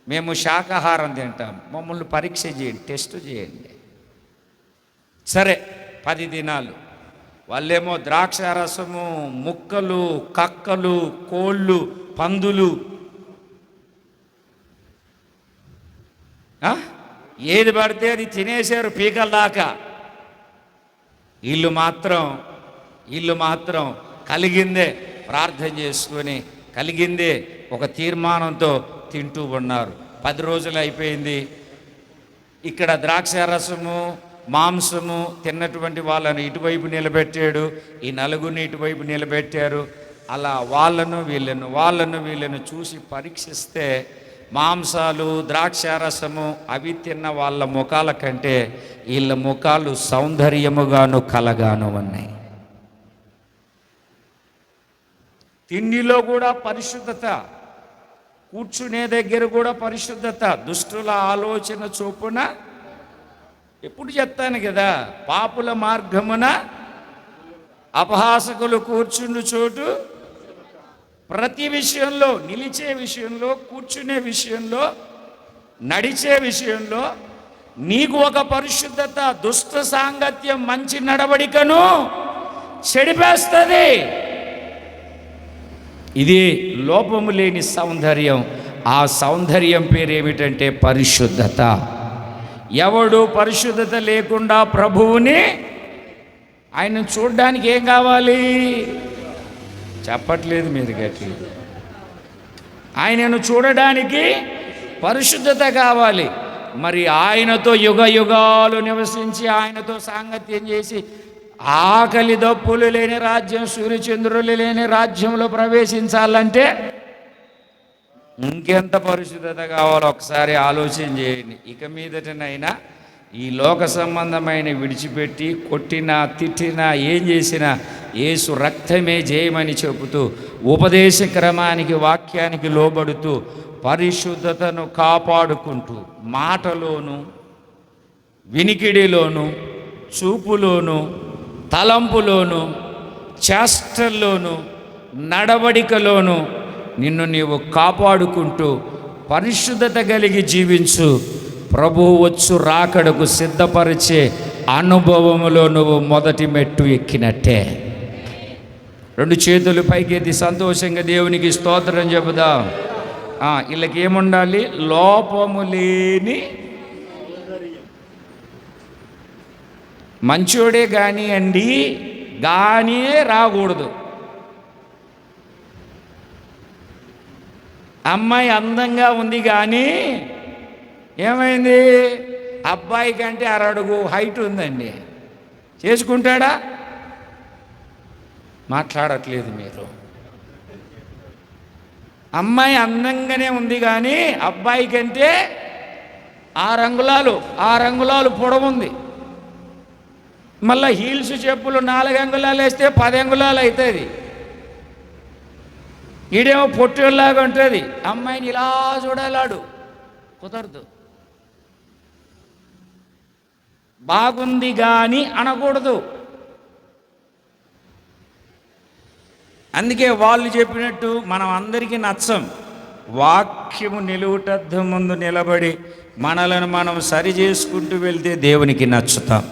మేము శాకాహారం తింటాం, మమ్మల్ని పరీక్ష చేయండి, టెస్ట్ చేయండి. సరే 10 దినాలు వాళ్ళేమో ద్రాక్షారసము, ముక్కలు, కక్కలు, కోళ్ళు, పందులు, ఏది పడితే అది తినేశారు పీకల దాకా. వీళ్ళు మాత్రం కలిగిందే ప్రార్థన చేసుకొని, కలిగిందే ఒక తీర్మానంతో తింటూ ఉన్నారు. 10 రోజులు అయిపోయింది. ఇక్కడ ద్రాక్షారసము, మాంసము తిన్నటువంటి వాళ్ళను ఇటువైపు నిలబెట్టాడు, ఈ నలుగురిని ఇటువైపు నిలబెట్టారు. అలా వాళ్ళను వీళ్ళను చూసి పరీక్షిస్తే మాంసాలు, ద్రాక్షారసము అవి తిన్న వాళ్ళ ముఖాల కంటే వీళ్ళ ముఖాలు సౌందర్యముగాను కలగాను ఉన్నాయి. తిండిలో కూడా పరిశుద్ధత, కూర్చునే దగ్గర కూడా పరిశుద్ధత. దుష్టుల ఆలోచన చొప్పున, ఎప్పుడు చెప్తాను కదా, పాపుల మార్గమున అపహాసకులు కూర్చుండు చోటు ప్రతి విషయంలో, నిలిచే విషయంలో, కూర్చునే విషయంలో, నడిచే విషయంలో నీకు ఒక పరిశుద్ధత, దుష్ట సాంగత్యం మంచి నడవడికను చెడిపేస్తుంది. ఇది లోపము లేని సౌందర్యం. ఆ సౌందర్యం పేరేమిటంటే పరిశుద్ధత. ఎవడు పరిశుద్ధత లేకుండా ప్రభువుని, ఆయన చూడడానికి ఏం కావాలి? చెప్పట్లేదు మీరు గట్టి. ఆయనను చూడడానికి పరిశుద్ధత కావాలి. మరి ఆయనతో యుగ యుగాలు నివసించి ఆయనతో సాంగత్యం చేసి ఆకలి దప్పులు లేని రాజ్యం, సూర్యచంద్రులు లేని రాజ్యంలో ప్రవేశించాలంటే ఇంకెంత పరిశుద్ధత కావాలో ఒకసారి ఆలోచన చేయండి. ఇక మీదటనైనా ఈ లోక సంబంధమైన విడిచిపెట్టి కొట్టినా తిట్టినా ఏం చేసినా యేసు రక్తమే జయమని చెబుతూ ఉపదేశ క్రమానికి, వాక్యానికి లోబడుతూ పరిశుద్ధతను కాపాడుకుంటూ మాటలోను, వినికిడిలోను, చూపులోను, తలంపులోను, చేష్టల్లోను, నడవడికలోను నిన్ను నీవు కాపాడుకుంటూ పరిశుద్ధత కలిగి జీవించు. ప్రభువు వచ్చు రాకడకు సిద్ధపరిచే అనుభవములో నువ్వు మొదటి మెట్టు ఎక్కినట్టే. రెండు చేతులు పైకెత్తి సంతోషంగా దేవునికి స్తోత్రం చెబుదాం. వీళ్ళకి ఏముండాలి? లోపము లేని మంచోడే కానివ్వండి, కానీ రాకూడదు. అమ్మాయి అందంగా ఉంది కానీ ఏమైంది? అబ్బాయి కంటే 6 అడుగు హైట్ ఉందండి, చేసుకుంటాడా? మాట్లాడట్లేదు మీరు. అమ్మాయి అందంగానే ఉంది కానీ అబ్బాయి కంటే 6 అంగుళాలు పొడవుంది. మళ్ళీ హీల్స్ చెప్పులు 4 అంగుళాలు వేస్తే 10 అంగుళాలు అవుతుంది. ఈడేమో పొట్టేలాగా ఉంటుంది. అమ్మాయిని ఇలా చూడాలాడు, కుదరదు. బాగుంది కానీ అనకూడదు. అందుకే వాళ్ళు చెప్పినట్టు మనం అందరికీ నచ్చం. వాక్యము నిలువుటద్దం ముందు నిలబడి మనలను మనం సరి చేసుకుంటూ వెళ్తే దేవునికి నచ్చుతాం.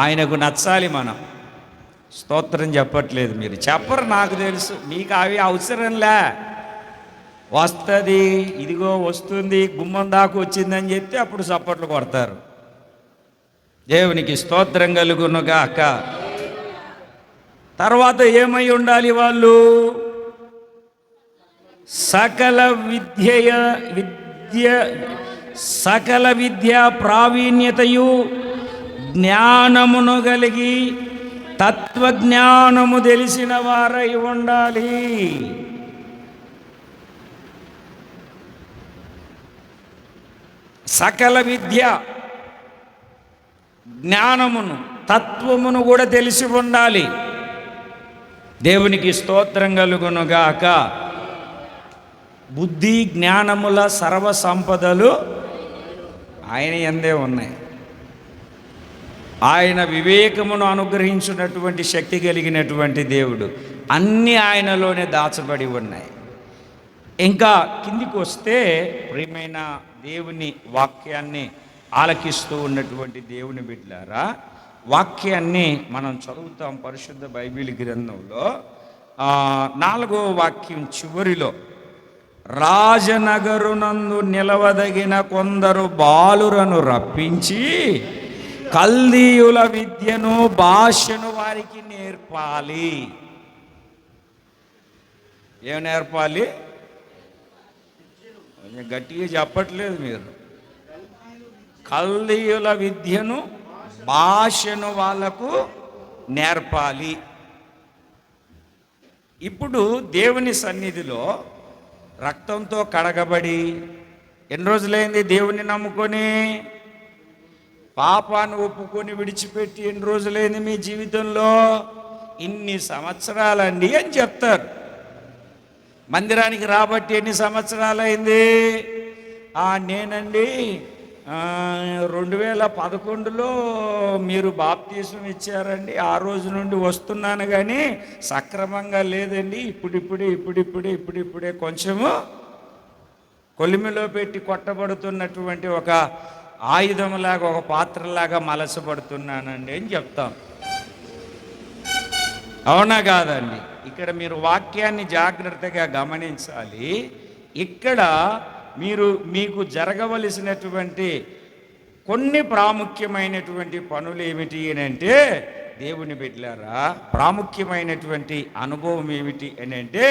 ఆయనకు నచ్చాలి మనం. స్తోత్రం చెప్పట్లేదు మీరు, చెప్పరు, నాకు తెలుసు. మీకు అవి అవసరంలే. వస్తుంది, ఇదిగో వస్తుంది, గుమ్మం దాకా వచ్చిందని చెప్తే అప్పుడు చప్పట్లు కొడతారు. దేవునికి స్తోత్రం కలుగునుగాక. తర్వాత ఏమై ఉండాలి వాళ్ళు? సకల విద్య ప్రావీణ్యతయు జ్ఞానమును కలిగి తత్వజ్ఞానము తెలిసిన వారై ఉండాలి. సకల విద్య, జ్ఞానమును, తత్వమును కూడా తెలిసి ఉండాలి. దేవునికి స్తోత్రం కలుగునుగాక. బుద్ధి జ్ఞానముల సర్వ సంపదలు ఆయన యందే ఉన్నాయి. ఆయన వివేకమును అనుగ్రహించినటువంటి శక్తి కలిగినటువంటి దేవుడు. అన్నీ ఆయనలోనే దాచబడి ఉన్నాయి. ఇంకా కిందికి వస్తే ప్రియమైన దేవుని వాక్యాన్ని ఆలకిస్తూ ఉన్నటువంటి దేవుని బిడ్డలారా, వాక్యాన్ని మనం చదువుతాం పరిశుద్ధ బైబిల్ గ్రంథంలో 4వ వాక్యం చివరిలో, రాజనగరునందు నిలవదగిన కొందరు బాలురను రప్పించి కల్దీయుల విద్యను, భాషను వారికి నేర్పాలి. ఏం నేర్పాలి? గట్టిగా చెప్పట్లేదు మీరు. కల్దీయుల విద్యను, భాషను వాళ్ళకు నేర్పాలి. ఇప్పుడు దేవుని సన్నిధిలో రక్తంతో కడగబడి ఎన్ని రోజులైంది? దేవుని నమ్ముకొని పాపాన్ని ఒప్పుకొని విడిచిపెట్టి ఎన్ని రోజులైంది మీ జీవితంలో? ఇన్ని సంవత్సరాలండి అని చెప్తారు. మందిరానికి రాబట్టి ఎన్ని సంవత్సరాలైంది? నేనండి 2011లో మీరు బాప్తీసం ఇచ్చారండి. ఆ రోజు నుండి వస్తున్నాను కానీ సక్రమంగా లేదండి. ఇప్పుడిప్పుడే కొంచెము కొలిమిలో పెట్టి కొట్టబడుతున్నటువంటి ఒక ఆయుధంలాగా, ఒక పాత్రలాగా మలసపడుతున్నానండి అని చెప్తాం. అవునా కాదండి? ఇక్కడ మీరు వాక్యాన్ని జాగ్రత్తగా గమనించాలి. ఇక్కడ మీకు జరగవలసినటువంటి కొన్ని ప్రాముఖ్యమైనటువంటి పనులు ఏమిటి అని అంటే, దేవుని బిడ్డలారా, ప్రాముఖ్యమైనటువంటి అనుభవం ఏమిటి అని అంటే,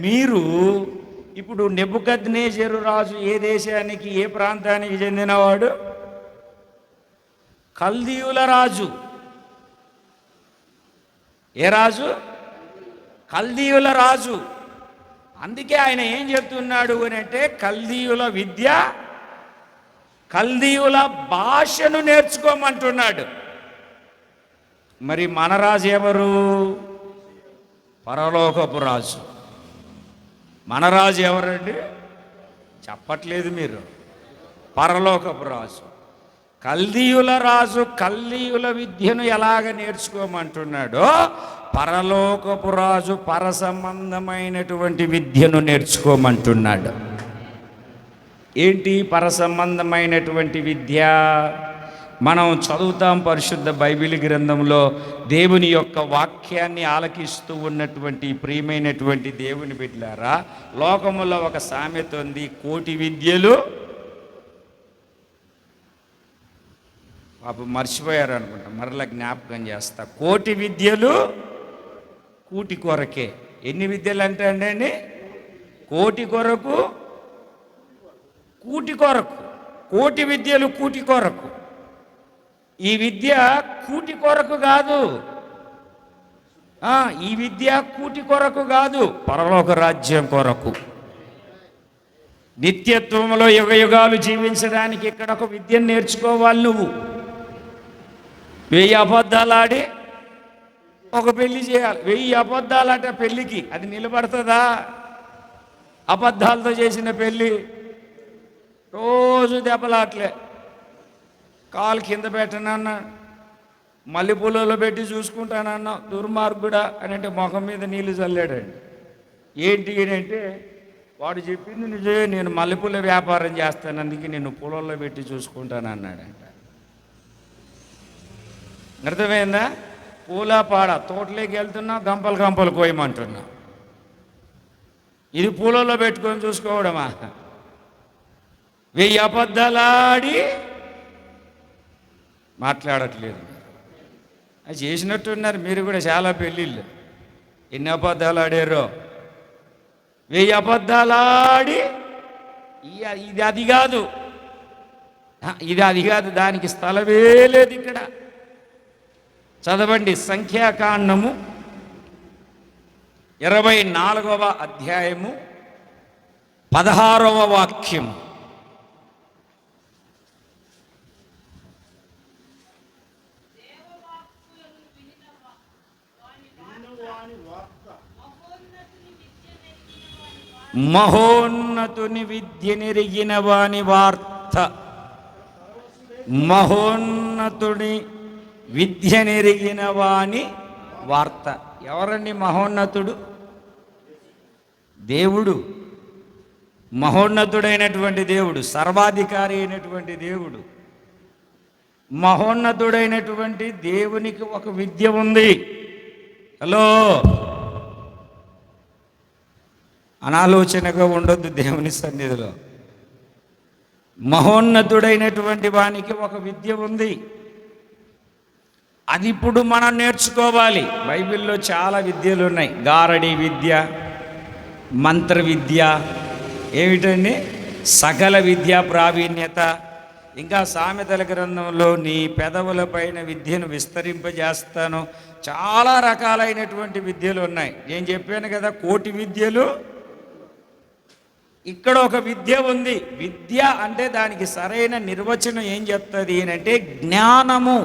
మీరు ఇప్పుడు నెబుకద్నెజరు రాజు ఏ దేశానికి, ఏ ప్రాంతానికి చెందినవాడు? కల్దీయుల రాజు. ఏ రాజు? కల్దీయుల రాజు. అందుకే ఆయన ఏం చెప్తున్నాడు అని అంటే, కల్దీయుల విద్య, కల్దీయుల భాషను నేర్చుకోమంటున్నాడు. మరి మన రాజు ఎవరు? పరలోకపు రాజు. మన రాజు ఎవరండి? చెప్పట్లేదు మీరు. పరలోకపు రాజు. కల్దీయుల రాజు కల్దీయుల విద్యను ఎలాగ నేర్చుకోమంటున్నాడో, పరలోకపు రాజు పర సంబంధమైనటువంటి విద్యను నేర్చుకోమంటున్నాడు. ఏంటి పర సంబంధమైనటువంటి విద్య? మనం చదువుతాం పరిశుద్ధ బైబిల్ గ్రంథంలో. దేవుని యొక్క వాక్యాన్ని ఆలకిస్తూ ఉన్నటువంటి ప్రియమైనటువంటి దేవుని బిడ్డలారా, లోకములో ఒక సామెత ఉంది, కోటి విద్యలు. పాపం మర్చిపోయారు అనుకుంటా, మరలా జ్ఞాపకం చేస్తా. కోటి విద్యలు కూటి కొరకే. ఎన్ని విద్యలు అంటే అండి? కోటి కొరకు, కూటి కొరకు. కోటి విద్యలు కూటి కొరకు. ఈ విద్య కూటి కొరకు కాదు. ఈ విద్య కూటి కొరకు కాదు, పరలోక రాజ్యం కొరకు. నిత్యత్వంలో యుగ యుగాలు జీవించడానికి ఇక్కడ ఒక విద్యను నేర్చుకోవాలి. నువ్వు 1000 అబద్ధాలు ఆడి ఒక పెళ్లి చేయాలి. 1000 అబద్ధాలట పెళ్ళికి. అది నిలబడుతుందా? అబద్ధాలతో చేసిన పెళ్ళి రోజు దెబ్బలాట్లే. కాలు కింద పెట్టనన్నా, మల్లెపూలలో పెట్టి చూసుకుంటానన్నా, దుర్మార్గుడా అని అంటే ముఖం మీద నీళ్లు చల్లాడండి. ఏంటి అంటే, వాడు చెప్పింది నిజమే, నేను మల్లెపూల వ్యాపారం చేస్తాను, అందుకే నేను పొలంలో పెట్టి చూసుకుంటాను అన్నాడంట. అర్థమైందా? పూల పాడ తోటలోకి వెళ్తున్నా, గంపలు కోయమంటున్నా. ఇది పూలలో పెట్టుకొని చూసుకోవడమా? 1000 అబద్ధాలాడి మాట్లాడట్లేదు. అది చేసినట్టున్నారు మీరు కూడా చాలా పెళ్ళిళ్ళు. ఎన్ని అబద్ధాలు ఆడారో? 1000 అబద్ధాలాడి ఇది అది కాదు, దానికి స్థలమే లేదు ఇక్కడ. చదవండి సంఖ్యాకాండము 24వ అధ్యాయము 16వ వాక్యం. మహోన్నతుని విద్య నెరిగిన వాని వార్త. మహోన్నతుని విద్య నెరిగిన వాని వార్త. ఎవరండి మహోన్నతుడు? దేవుడు. మహోన్నతుడైనటువంటి దేవుడు, సర్వాధికారి అయినటువంటి దేవుడు. మహోన్నతుడైనటువంటి దేవునికి ఒక విద్య ఉంది. హలో, అనాలోచనగా ఉండొద్దు దేవుని సన్నిధిలో. మహోన్నతుడైనటువంటి వానికి ఒక విద్య ఉంది. అది ఇప్పుడు మనం నేర్చుకోవాలి. బైబిల్లో చాలా విద్యలు ఉన్నాయి. గారడి విద్య, మంత్ర విద్య, ఏమిటండి సకల విద్యా ప్రావీణ్యత. ఇంకా సామెతల గ్రంథంలో నీ పెదవుల పైన విద్యను విస్తరింపజేస్తాను. చాలా రకాలైనటువంటి విద్యలు ఉన్నాయి. నేను చెప్పాను కదా, కోటి విద్యలు. ఇక్కడ ఒక విద్య ఉంది. విద్య అంటే దానికి సరైన నిర్వచనం ఏం చెప్తుంది అంటే జ్ఞానము.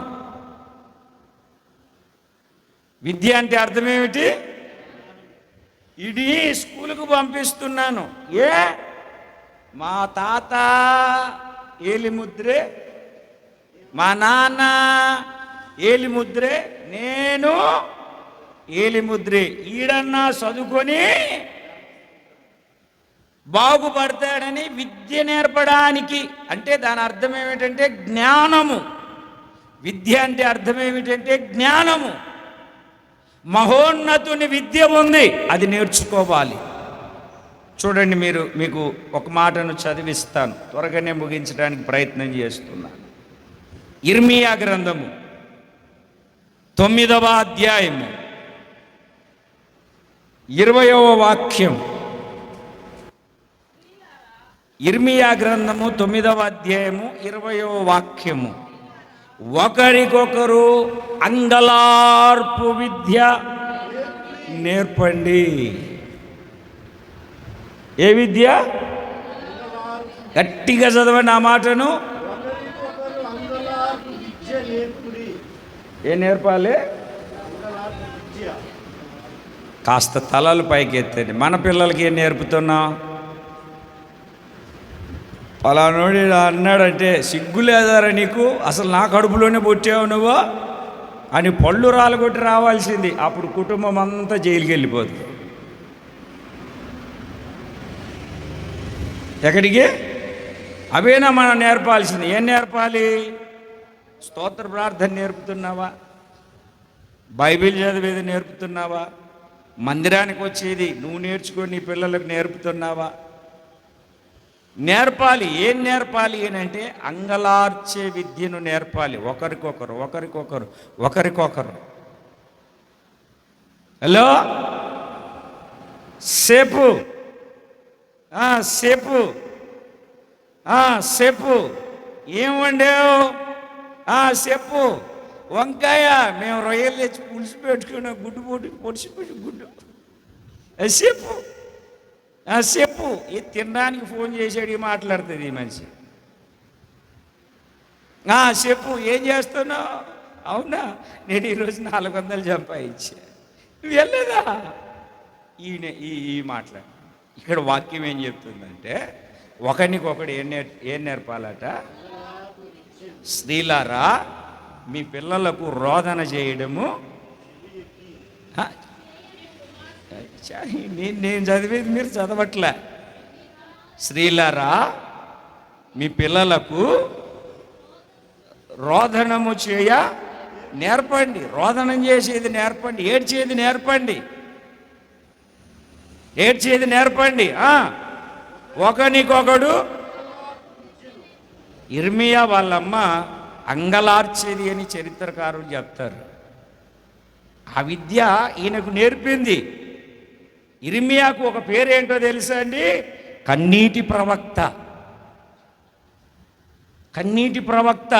విద్య అంటే అర్థమేమిటి? ఇది స్కూలుకు పంపిస్తున్నాను. మా తాత ఏలిముద్రే, మా నాన్న ఏలిముద్రే, నేను ఏలిముద్రే. ఈడన్నా చదువుకొని బాగుపడతాడని విద్య నేర్పడానికి. అంటే దాని అర్థం ఏమిటంటే జ్ఞానము. విద్య అంటే అర్థం ఏమిటంటే జ్ఞానము. మహోన్నతుని విద్య ఉంది, అది నేర్చుకోవాలి. చూడండి, మీకు ఒక మాటను చదివిస్తాను, త్వరగానే ముగించడానికి ప్రయత్నం చేస్తున్నాను. ఇర్మియా గ్రంథము 9వ అధ్యాయము 20వ వాక్యం. ఇర్మియా గ్రంథము 9వ అధ్యాయము 20వ వాక్యము. ఒకరికొకరు అంగలార్పు విద్య నేర్పండి. ఏ విద్య? గట్టిగా చదవండి ఆ మాటను. ఏ నేర్పాలి? కాస్త తలలు పైకి ఎత్తండి. మన పిల్లలకి ఏం నేర్పుతున్నాం? పలానోడి అన్నాడంటే సిగ్గు లేదారా నీకు, అసలు నా కడుపులోనే పుట్టావు నువ్వు అని పళ్ళు రాలగొట్టి రావాల్సింది. అప్పుడు కుటుంబం అంతా జైలుకి వెళ్ళిపోతుంది. ఎక్కడికి? అవేనా మనం నేర్పాల్సింది. ఏం నేర్పాలి? స్తోత్ర ప్రార్థన నేర్పుతున్నావా? బైబిల్ చదివేది నేర్పుతున్నావా? మందిరానికి వచ్చేది నువ్వు నేర్చుకొని నీ పిల్లలకు నేర్పుతున్నావా? నేర్పాలి. ఏం నేర్పాలి అని అంటే అంగలార్చే విద్యను నేర్పాలి. ఒకరికొకరు ఒకరికొకరు ఒకరికొకరు. హలో, సేపు సేపు సేపు ఏం వండావు? చెప్పు. వంకాయ. మేము రొయ్యలు తెచ్చి పులుసు పెట్టుకున్నాం, గుడ్డు పొడిచిపెట్టి గుడ్డు. చెప్పు చెప్పు. ఇది తినడానికి ఫోన్ చేసాడు, మాట్లాడుతుంది ఈ మనిషి. చెప్పు, ఏం చేస్తున్నావు? అవునా, నేను ఈరోజు 400 సంపాదించా. నువ్వు వెళ్ళలేదా? ఈ మాట్లాడు. ఇక్కడ వాక్యం ఏం చెప్తుందంటే ఒకరికొకడు ఏం నేర్పాలట? స్త్రీలారా, మీ పిల్లలకు రోదన చేయడము. నేను చదివేది మీరు చదవట్లే. స్త్రీలారా, మీ పిల్లలకు రోదనము చేయ నేర్పండి. రోదనం చేసేది నేర్పండి, ఏడ్చేది నేర్పండి, ఏడ్చేది నేర్పండి. ఒకనికొకడు. ఇర్మియా వాళ్ళమ్మ అంగలార్చేది అని చరిత్రకారులు చెప్తారు. ఆ విద్య ఈయనకు నేర్పింది. ఇర్మియాకు ఒక పేరేంటో తెలుసా అండి? కన్నీటి ప్రవక్త. కన్నీటి ప్రవక్త.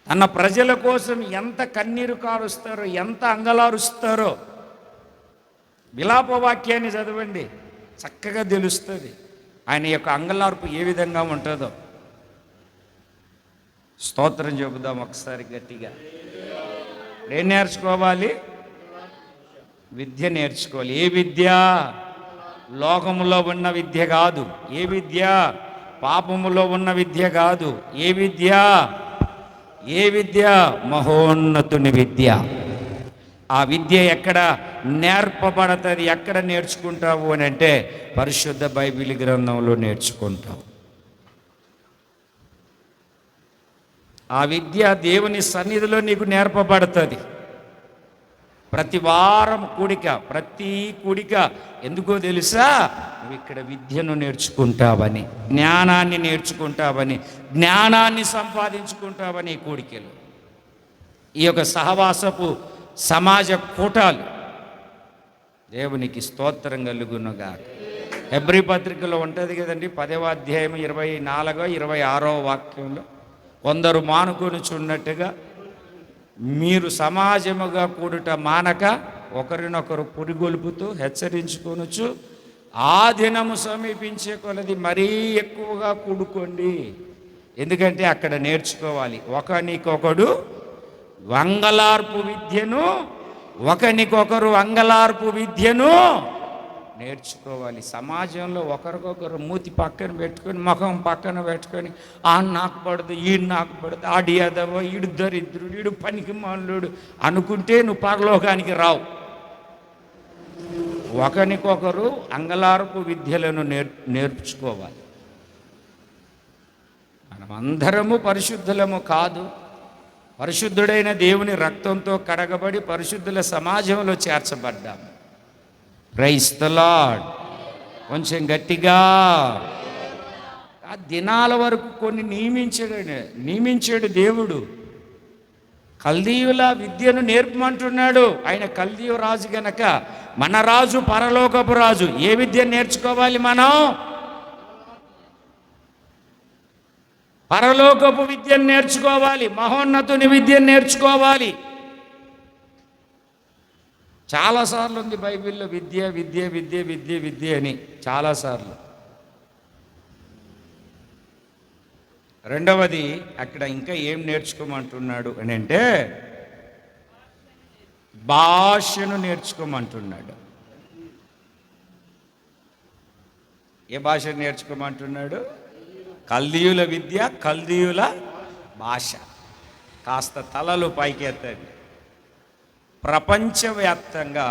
తన ప్రజల కోసం ఎంత కన్నీరు కారుస్తారో, ఎంత అంగలారుస్తారో. విలాపవాక్యాన్ని చదవండి, చక్కగా తెలుస్తుంది ఆయన యొక్క అంగలార్పు ఏ విధంగా ఉంటుందో. స్తోత్రం చెబుదాం ఒకసారి గట్టిగా. ఏం నేర్చుకోవాలి? విద్య నేర్చుకోవాలి. ఏ విద్య? లోకములో ఉన్న విద్య కాదు. ఏ విద్య? పాపములో ఉన్న విద్య కాదు. ఏ విద్య? ఏ విద్య? మహోన్నతుని విద్య. ఆ విద్య ఎక్కడ నేర్పబడుతుంది? ఎక్కడ నేర్చుకుంటావు అని అంటే పరిశుద్ధ బైబిల్ గ్రంథంలో నేర్చుకుంటావు. ఆ విద్య దేవుని సన్నిధిలో నీకు నేర్పబడుతుంది. ప్రతి వారం ప్రతి కూడిక ఎందుకో తెలుసా? నువ్వు ఇక్కడ విద్యను నేర్చుకుంటావని, జ్ఞానాన్ని నేర్చుకుంటావని, జ్ఞానాన్ని సంపాదించుకుంటావని కూడికలు. ఈ యొక్క సహవాసపు సమాజ కూటాలు దేవునికి స్తోత్రం కలుగునుగా. హెబ్రీ పత్రికలో ఉంటుంది కదండి, 10వ అధ్యాయం 24, 26వ వాక్యంలో, కొందరు మానుకొని చున్నట్టుగా మీరు సమాజముగా కూడుట మానక ఒకరినొకరు పురిగొల్పుతూ హెచ్చరించుకొనొచ్చు, ఆ దినము సమీపించే కొలది మరీ ఎక్కువగా కూడుకోండి. ఎందుకంటే అక్కడ నేర్చుకోవాలి. ఒకనికొకడు అంగలార్పు విద్యను, ఒకనికొకరు అంగలార్పు విద్యను నేర్చుకోవాలి. సమాజంలో ఒకరికొకరు మూతి పక్కన పెట్టుకొని, ముఖం పక్కన పెట్టుకొని, ఆ నాకు పడదు, ఈ నాకు పడదు, ఆడి యాదవ, ఈడు దరిద్రుడు, ఈడు పనికి మాలుడు అనుకుంటే నువ్వు పరలోకానికి రావు. ఒకరికొకరు అంగలార్పు విద్యలను నేర్చుకోవాలి. మనమందరము పరిశుద్ధులము కాదు, పరిశుద్ధుడైన దేవుని రక్తంతో కడగబడి పరిశుద్ధుల సమాజంలో చేర్చబడ్డాము. Praise the lord. కొంచెం గట్టిగా. ఆ దినాల వరకు కొన్ని నియమించాడు దేవుడు. కల్దీయుల విద్యను నేర్పమంటున్నాడు ఆయన. కల్దీయు రాజు గనక మన రాజు పరలోకపు రాజు. ఏ విద్యను నేర్చుకోవాలి మనం? పరలోకపు విద్యను నేర్చుకోవాలి, మహోన్నతుని విద్యను నేర్చుకోవాలి. చాలాసార్లు ఉంది బైబిల్లో విద్య విద్య విద్య విద్య విద్య అని, చాలాసార్లు. రెండవది అక్కడ ఇంకా ఏం నేర్చుకోమంటున్నాడు అని అంటే, భాషను నేర్చుకోమంటున్నాడు. ఏ భాషను నేర్చుకోమంటున్నాడు? కల్దీయుల విద్య, కల్దీయుల భాష. కాస్త తలలు పైకెత్తండి. ప్రపంచవ్యాప్తంగా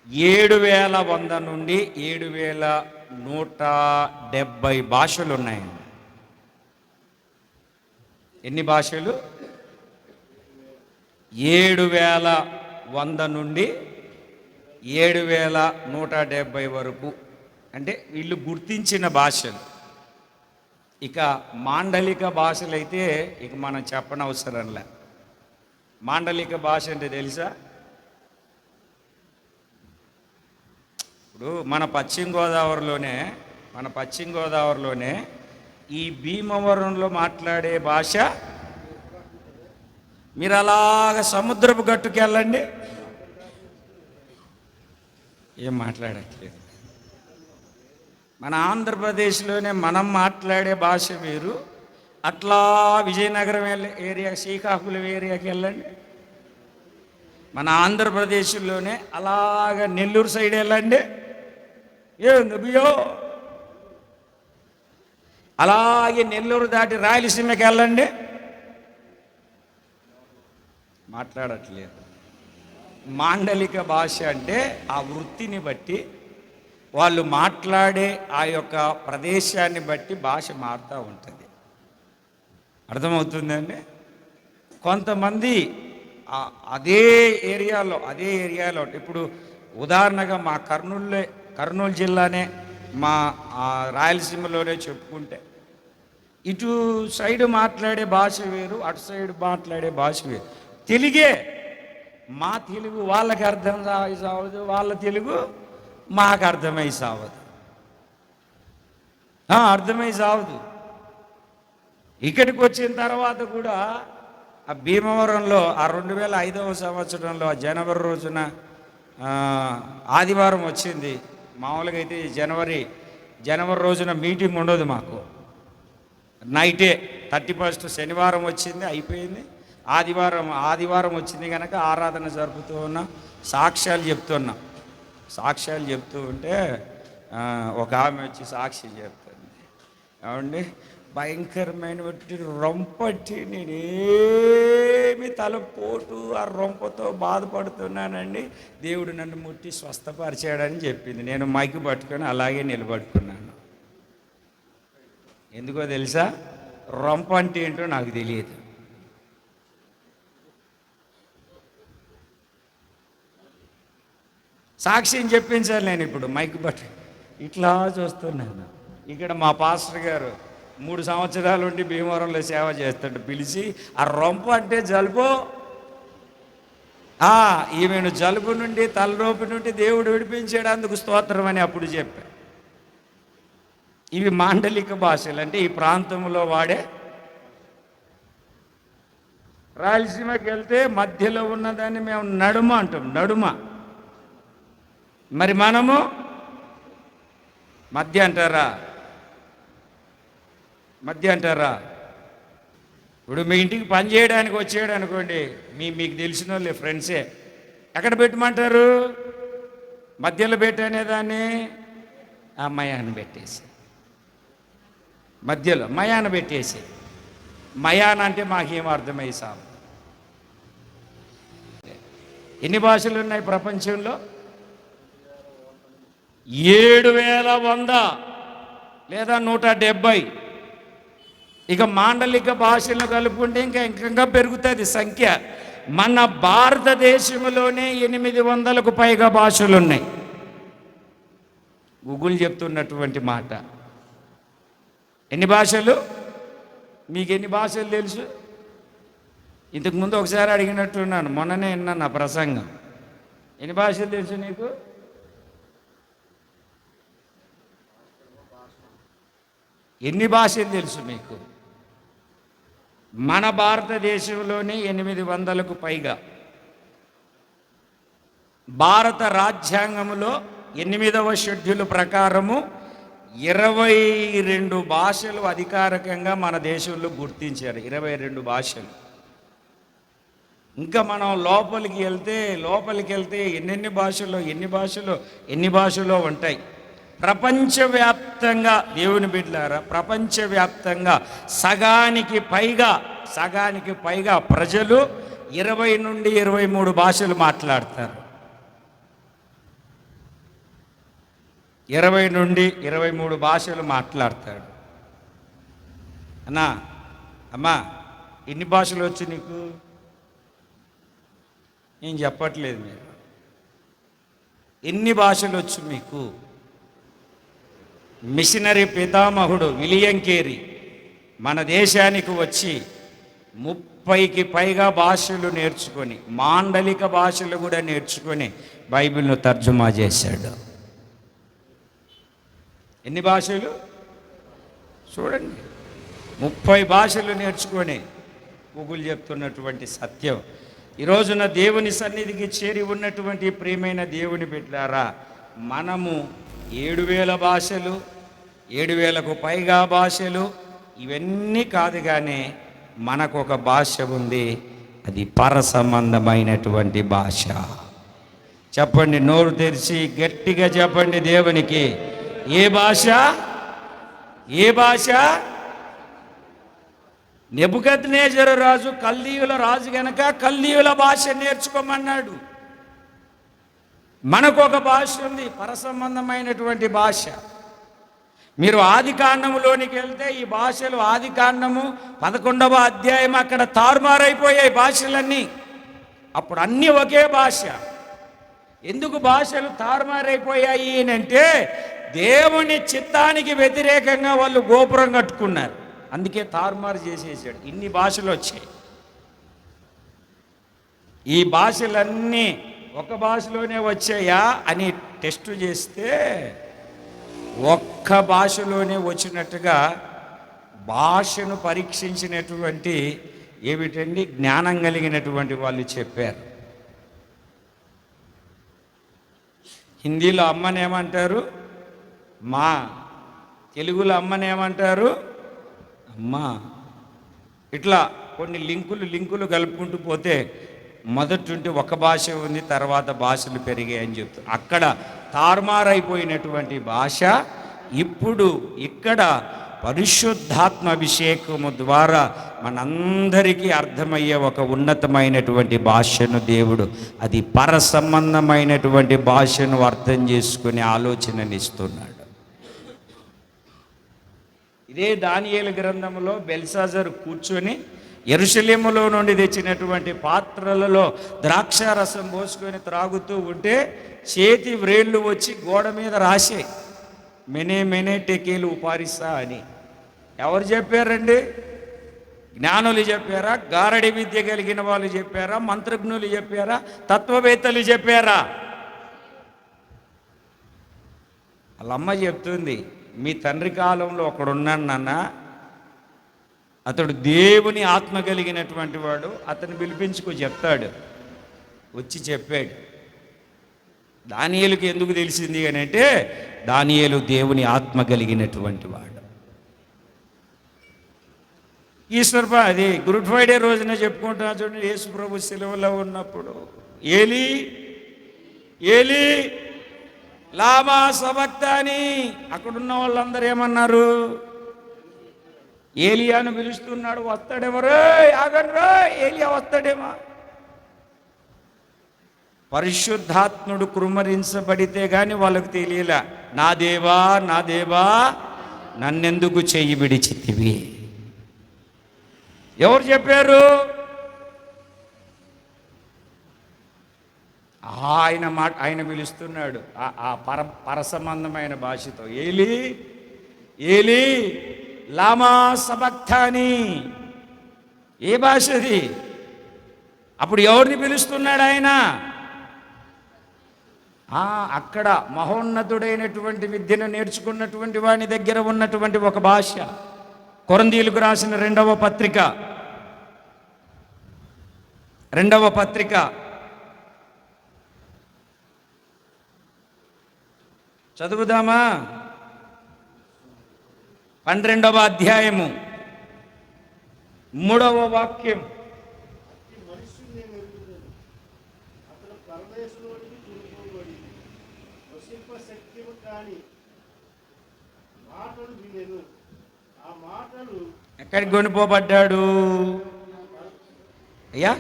7100 నుండి 7170 భాషలు ఉన్నాయండి. ఎన్ని భాషలు? 7100 నుండి 7170 వరకు. అంటే వీళ్ళు గుర్తించిన భాషలు. ఇక మాండలిక భాషలైతే ఇక మనం చెప్పనవసరంలే. మాండలిక భాష అంటే తెలుసా? ఇప్పుడు మన పశ్చిమ గోదావరిలోనే ఈ భీమవరంలో మాట్లాడే భాష, మీరు అలాగ సముద్రపు గట్టుకు వెళ్ళండి, ఏం మాట్లాడట్లేదు. మన ఆంధ్రప్రదేశ్లోనే మనం మాట్లాడే భాష వేరు. అట్లా విజయనగరం ఏరియా, శ్రీకాకుళం ఏరియాకి వెళ్ళండి, మన ఆంధ్రప్రదేశ్లోనే అలాగ నెల్లూరు సైడ్ వెళ్ళండి, బియో అలాగే నెల్లూరు దాటి రాయలసీమకి వెళ్ళండి, మాట్లాడట్లేదు. మాండలిక భాష అంటే ఆ వృత్తిని బట్టి, వాళ్ళు మాట్లాడే ఆ యొక్క ప్రదేశాన్ని బట్టి భాష మారుతూ ఉంటుంది. అర్థమవుతుందండి? కొంతమంది అదే ఏరియాలో ఇప్పుడు ఉదాహరణగా మా కర్నూలు జిల్లానే, మా రాయలసీమలోనే చెప్పుకుంటే, ఇటు సైడ్ మాట్లాడే భాష వేరు, అటు సైడ్ మాట్లాడే భాష వేరు. తెలుగే, మా తెలుగు వాళ్ళకి అర్థం సావదు, వాళ్ళ తెలుగు మాకు అర్థమై సావదు. ఇక్కడికి వచ్చిన తర్వాత కూడా ఆ భీమవరంలో ఆ 2005వ సంవత్సరంలో జనవరి రోజున ఆదివారం వచ్చింది. మామూలుగా అయితే జనవరి రోజున మీటింగ్ ఉండదు మాకు, నైటే 31st శనివారం వచ్చింది, అయిపోయింది. ఆదివారం వచ్చింది కనుక ఆరాధన జరుపుతూ ఉన్నాం, సాక్ష్యాలు చెప్తూ ఉంటే ఒక ఆమె వచ్చి సాక్ష్యం చెప్తుంది. ఏమండి, భయంకరమైన రొంపట్టి నేనేమి తలపోటు ఆ రొంపతో బాధపడుతున్నానండి, దేవుడు నన్ను ముట్టి స్వస్థపరిచాడని చెప్పింది. నేను మైకు పట్టుకొని అలాగే నిలబడుకున్నాను. ఎందుకో తెలుసా? రొంప అంటే ఏంటో నాకు తెలియదు. సాక్ష్యం చెప్పించాలి. నేను ఇప్పుడు మైక్ పట్టు ఇట్లా చూస్తున్నాను. ఇక్కడ మా పాస్టర్ గారు 3 సంవత్సరాల నుండి భీమవరంలో సేవ చేస్తాడు. పిలిచి ఆ రొంప అంటే జలుబు, ఈమెను జలుబు నుండి, తలనొప్పి నుండి దేవుడు విడిపించాడు, అందుకు స్తోత్రం అని అప్పుడు చెప్పా. ఇవి మాండలిక భాషలు, అంటే ఈ ప్రాంతంలో వాడే. రాయలసీమకి వెళ్తే మధ్యలో ఉన్నదాన్ని మేము నడుమ అంటాం, నడుమ. మరి మనము మధ్య అంటారా? ఇప్పుడు మీ ఇంటికి పని చేయడానికి వచ్చాడు అనుకోండి, మీకు తెలిసిన వాళ్ళే, ఫ్రెండ్సే, ఎక్కడ పెట్టమంటారు? మధ్యలో పెట్టనే దాన్ని ఆ మయాన్ని పెట్టేసి, మధ్యలో మయాన పెట్టేసి. మయాన అంటే మాకేం అర్థమయ్యి సార్. ఎన్ని భాషలు ఉన్నాయి ప్రపంచంలో? 7100 లేదా 170. ఇక మాండలిక భాషలను కలుపుకుంటే ఇంకా పెరుగుతుంది సంఖ్య. మన భారతదేశంలోనే 800కు పైగా భాషలు ఉన్నాయి. గూగుల్ చెప్తున్నటువంటి మాట. ఎన్ని భాషలు? మీకు ఎన్ని భాషలు తెలుసు? ఇంతకుముందు ఒకసారి అడిగినట్టున్నాను, మొన్ననే విన్నాను నా ప్రసంగం. ఎన్ని భాషలు తెలుసు నీకు? ఎన్ని భాషలు తెలుసు మీకు? మన భారతదేశంలోనే 800కు పైగా. భారత రాజ్యాంగంలో 8వ షెడ్యూల్ ప్రకారము 22 భాషలు అధికారికంగా మన దేశంలో గుర్తించారు. 22 భాషలు. ఇంకా మనం లోపలికి వెళ్తే ఎన్ని భాషలో ఉంటాయి. ప్రపంచవ్యాప్తంగా దేవుని బిడ్డలారా, ప్రపంచవ్యాప్తంగా సగానికి పైగా ప్రజలు 20 నుండి 23 భాషలు మాట్లాడతారు. 20 నుండి 23 భాషలు మాట్లాడతాడు. అమ్మా ఎన్ని భాషలు వచ్చు నీకు? నేను చెప్పట్లేదు, మీరు ఎన్ని భాషలు వచ్చు మీకు? మిషనరీ పితామహుడు విలియం కేరీ మన దేశానికి వచ్చి 30కి పైగా భాషలు నేర్చుకొని, మాండలిక భాషలు కూడా నేర్చుకొని బైబిల్ను తర్జుమా చేశాడు. ఎన్ని భాషలు చూడండి, 30 భాషలు నేర్చుకొని గూగుల్ చెప్తున్నటువంటి సత్యం. ఈరోజున దేవుని సన్నిధికి చేరి ఉన్నటువంటి ప్రియమైన దేవుని బిడ్డలారా, మనము 7000 భాషలు, 7000కు పైగా భాషలు ఇవన్నీ కాదు, కానీ మనకు ఒక భాష ఉంది. అది పర సంబంధమైనటువంటి భాష. చెప్పండి, నోరు తెరిచి గట్టిగా చెప్పండి దేవునికి. ఏ భాష? ఏ భాష? నెబుకద్నెజరు రాజు కల్దీయుల రాజు గనక కల్దీయుల భాష నేర్చుకోమన్నాడు. మనకు ఒక భాష ఉంది, పరసంబంధమైనటువంటి భాష. మీరు ఆది కాండములోనికి వెళ్తే ఈ భాషలు, ఆది కాండము 11వ అధ్యాయం, అక్కడ తారుమారైపోయాయి భాషలన్నీ. అప్పుడు అన్నీ ఒకే భాష. ఎందుకు భాషలు తారుమారైపోయాయి అంటే దేవుని చిత్తానికి వ్యతిరేకంగా వాళ్ళు గోపురం కట్టుకున్నారు. అందుకే తారుమారు చేసేసాడు. ఇన్ని భాషలు వచ్చాయి. ఈ భాషలన్నీ ఒక భాషలోనే వచ్చాయా అని టెస్ట్ చేస్తే ఒక్క భాషలోనే వచ్చినట్టుగా భాషను పరీక్షించినటువంటి ఏమిటండి జ్ఞానం కలిగినటువంటి వాళ్ళు చెప్పారు. హిందీలో అమ్మనేమంటారు? మా. తెలుగులో అమ్మనేమంటారు? అమ్మా. ఇట్లా కొన్ని లింకులు కలుపుకుంటూ పోతే మొదటి ఒక భాష ఉంది, తర్వాత భాషలు పెరిగాయని చెప్తారు. అక్కడ తారుమారైపోయినటువంటి భాష ఇప్పుడు ఇక్కడ పరిశుద్ధాత్మ అభిషేకము ద్వారా మనందరికీ అర్థమయ్యే ఒక ఉన్నతమైనటువంటి భాషను దేవుడు, అది పర సంబంధమైనటువంటి భాషను అర్థం చేసుకునే ఆలోచననిస్తున్నాడు. ఇదే దానియేలు గ్రంథంలో బెల్షాజరు కూర్చొని యెరూషలేములో నుండి తెచ్చినటువంటి పాత్రలలో ద్రాక్షారసం పోసుకొని త్రాగుతూ ఉంటే చేతి వ్రేళ్ళు వచ్చి గోడ మీద రాసే మెనే టెకేలు ఉపారిస్తా అని. ఎవరు చెప్పారండి? జ్ఞానులు చెప్పారా? గారడి విద్య కలిగిన వాళ్ళు చెప్పారా? మంత్రజ్ఞులు చెప్పారా? తత్వవేత్తలు చెప్పారా? వాళ్ళమ్మ చెప్తుంది, మీ తండ్రి కాలంలో ఒకడున్నాడు నాన్న, అతడు దేవుని ఆత్మ కలిగినటువంటి వాడు, అతను పిలిపించుకో చెప్తాడు. వచ్చి చెప్పాడు. దానియేలుకి ఎందుకు తెలిసింది అని అంటే దానియేలు దేవుని ఆత్మ కలిగినటువంటి వాడు. అది గుడ్ ఫ్రైడే రోజున చెప్పుకుంటున్నా చూడండి. యేసు ప్రభు శిలువలో ఉన్నప్పుడు ఏలీ ఏలీ లామా సబక్తాని. అక్కడున్న వాళ్ళందరూ ఏమన్నారు? ఏలియాను పిలుస్తున్నాడు, వస్తాడెవరో, ఆగండ్రో, ఏలియా వస్తాడేమో. పరిశుద్ధాత్ముడు కుమ్మరించబడితే గాని వాళ్ళకు తెలియలే, నా దేవా నా దేవా నన్నెందుకు చెయ్యి విడిచితివి. ఎవరు చెప్పారు? ఆయన మాట, ఆయన పిలుస్తున్నాడు ఆ పరసంబంధమైన భాషతో, ఏలి ఏలి లామా సబక్తాని. ఏ భాష అది? అప్పుడు ఎవరిని పిలుస్తున్నాడు ఆయన? అక్కడ మహోన్నతుడైనటువంటి విద్యను నేర్చుకున్నటువంటి వాని దగ్గర ఉన్నటువంటి ఒక భాష. కొరింథీయులకు రాసిన రెండవ పత్రిక చదువుదామా? 12వ అధ్యాయము 3వ వాక్యం. ఎక్కడికి కొనిపోబడ్డాడు అయ్యా?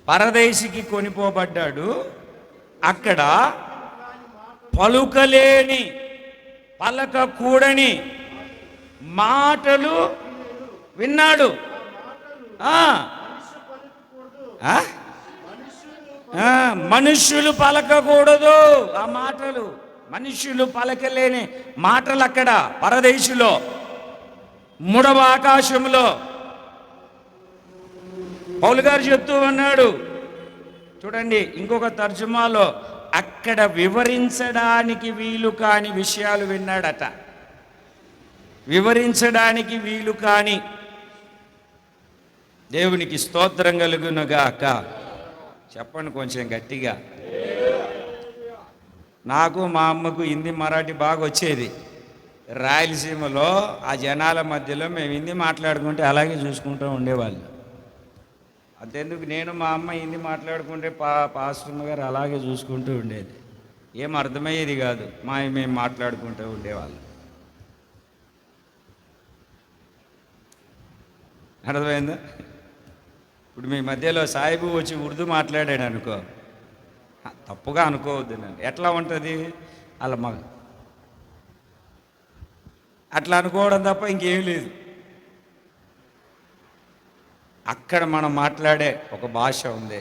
పరదేశికి కొనిపోబడ్డాడు. అక్కడ పలుకలేని, పలకకూడని మాటలు విన్నాడు. మనుష్యులు పలకకూడదు ఆ మాటలు, మనుష్యులు పలకలేని మాటలు అక్కడ పరదేశులో, 3వ ఆకాశంలో. పౌలు గారు చెప్తూ ఉన్నాడు చూడండి, ఇంకొక తర్జుమాలో, అక్కడ వివరించడానికి వీలు కాని విషయాలు విన్నాడట. వివరించడానికి వీలు కాని. దేవునికి స్తోత్రం కలుగునుగాక. చెప్పండి కొంచెం గట్టిగా. నాకు మా అమ్మకు హిందీ మరాఠీ బాగా వచ్చేది. రాయలసీమలో ఆ జనాల మధ్యలో మేము హిందీ మాట్లాడుకుంటే అలాగే చూసుకుంటూ ఉండేవాళ్ళు. అంతెందుకు, నేను మా అమ్మ హిందీ మాట్లాడుకుంటే పాస్టర్ గారు అలాగే చూసుకుంటూ ఉండేది. ఏం అర్థమయ్యేది కాదు, మేము మాట్లాడుకుంటూ ఉండేవాళ్ళం. అర్థమైందా? ఇప్పుడు మీ మధ్యలో సాయిబు వచ్చి ఉర్దూ మాట్లాడాడు అనుకో, తప్పుగా అనుకోవద్దు నన్ను. ఎట్లా ఉంటుంది అలా అట్లా అనుకోవడం తప్ప ఇంకేం లేదు. అక్కడ మనం మాట్లాడే ఒక భాష ఉంది,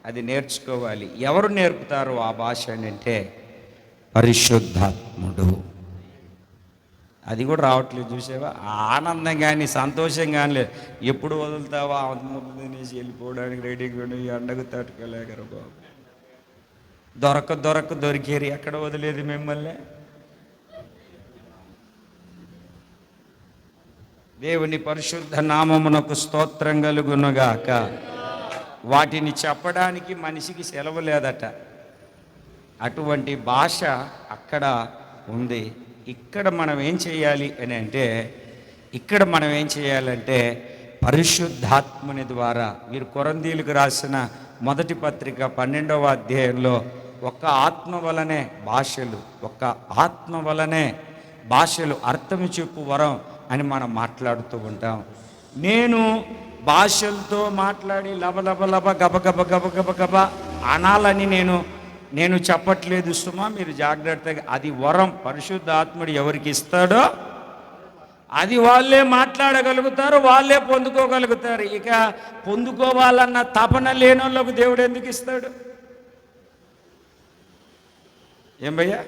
అది నేర్చుకోవాలి. ఎవరు నేర్పుతారు ఆ భాష అంటే? పరిశుద్ధాత్ముడు. అది కూడా రావట్లేదు, చూసావా? ఆనందం కానీ సంతోషం కానీ లేదు. ఎప్పుడు వదులుతావా ముద్దు తినేసి వెళ్ళిపోవడానికి రెడీగా ఉండి ఎండకు తట్టుకోలేకరు బాబు. దొరికేరు. ఎక్కడ వదిలేదు మిమ్మల్ని? దేవుని పరిశుద్ధ నామమునకు స్తోత్రం కలుగునుగాక. వాటిని చెప్పడానికి మనిషికి సెలవు లేదట. అటువంటి భాష అక్కడ ఉంది. ఇక్కడ మనం ఏం చేయాలి అని అంటే, పరిశుద్ధాత్ముని ద్వారా, మీరు కొరింథీయులకు రాసిన మొదటి పత్రిక 12వ అధ్యాయంలో, ఒక ఆత్మ వలనే భాషలు అర్థము చెప్పు వరం అని మనం మాట్లాడుతూ ఉంటాం. నేను భాషలతో మాట్లాడి లబ గబ అనాలని నేను చెప్పట్లేదు సుమా, మీరు జాగ్రత్తగా. అది వరం. పరిశుద్ధాత్ముడు ఎవరికి ఇస్తాడో అది వాళ్ళే మాట్లాడగలుగుతారు, వాళ్ళే పొందుకోగలుగుతారు. ఇక పొందుకోవాలన్న తపన లేని వాళ్ళకు దేవుడు ఎందుకు ఇస్తాడు? ఏం భయ్యా?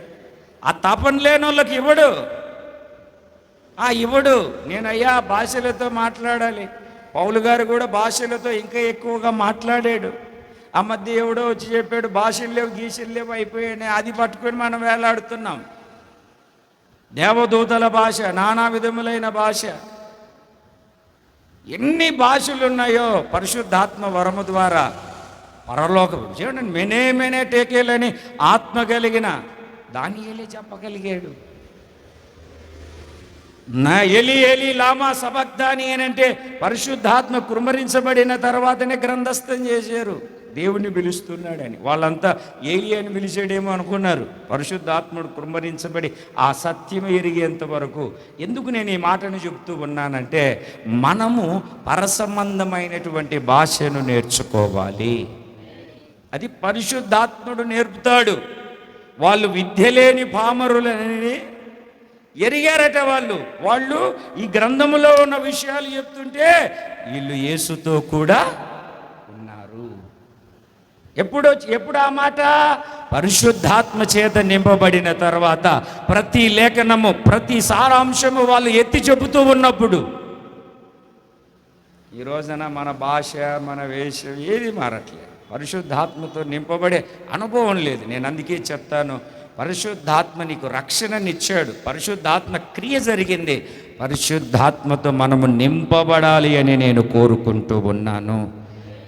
ఆ తపన లేని వాళ్ళకి ఇవ్వడు. నేనయ్యా భాషలతో మాట్లాడాలి. పౌలు గారు కూడా భాషలతో ఇంకా ఎక్కువగా మాట్లాడాడు. ఆ మధ్య ఎవడో వచ్చి చెప్పాడు, భాషలు లేవు గీషలు లేవు అయిపోయాయి. అది పట్టుకొని మనం వేలాడుతున్నాం. దేవదూతల భాష, నానా విధములైన భాష, ఎన్ని భాషలు ఉన్నాయో పరిశుద్ధాత్మ వరము ద్వారా పరలోకం. చూడండి, మెనే టేకేలని ఆత్మ కలిగిన దానియేలే చెప్పగలిగాడు. నా ఏలి లామా సబక్తాని అని అంటే పరిశుద్ధాత్మ కుమ్మరించబడిన తర్వాతనే గ్రంథస్థం చేశారు. దేవుణ్ణి పిలుస్తున్నాడని. వాళ్ళంతా ఏలియాని పిలిచాడేమో అనుకున్నారు. పరిశుద్ధాత్ముడు కుమ్మరించబడి ఆ సత్యం ఎరిగేంత వరకు. ఎందుకు నేను ఈ మాటను చెప్తూ ఉన్నానంటే, మనము పరసంబంధమైనటువంటి భాషను నేర్చుకోవాలి. అది పరిశుద్ధాత్ముడు నేర్పుతాడు. వాళ్ళు విద్య లేని పామరులని ఎరిగారట. వాళ్ళు ఈ గ్రంథములో ఉన్న విషయాలు చెప్తుంటే వీళ్ళు యేసుతో కూడా ఉన్నారు. ఎప్పుడు ఆ మాట? పరిశుద్ధాత్మ చేత నింపబడిన తర్వాత ప్రతి లేఖనము, ప్రతి సారాంశము వాళ్ళు ఎత్తి చెబుతూ ఉన్నప్పుడు. ఈ రోజున మన భాష, మన వేషం ఏది మారట్లేదు. పరిశుద్ధాత్మతో నింపబడే అనుభవం లేదు. నేను అందుకే చెప్తాను, పరిశుద్ధాత్మ నీకు రక్షణనిచ్చాడు, పరిశుద్ధాత్మ క్రియ జరిగింది. పరిశుద్ధాత్మతో మనము నింపబడాలి అని నేను కోరుకుంటూ ఉన్నాను.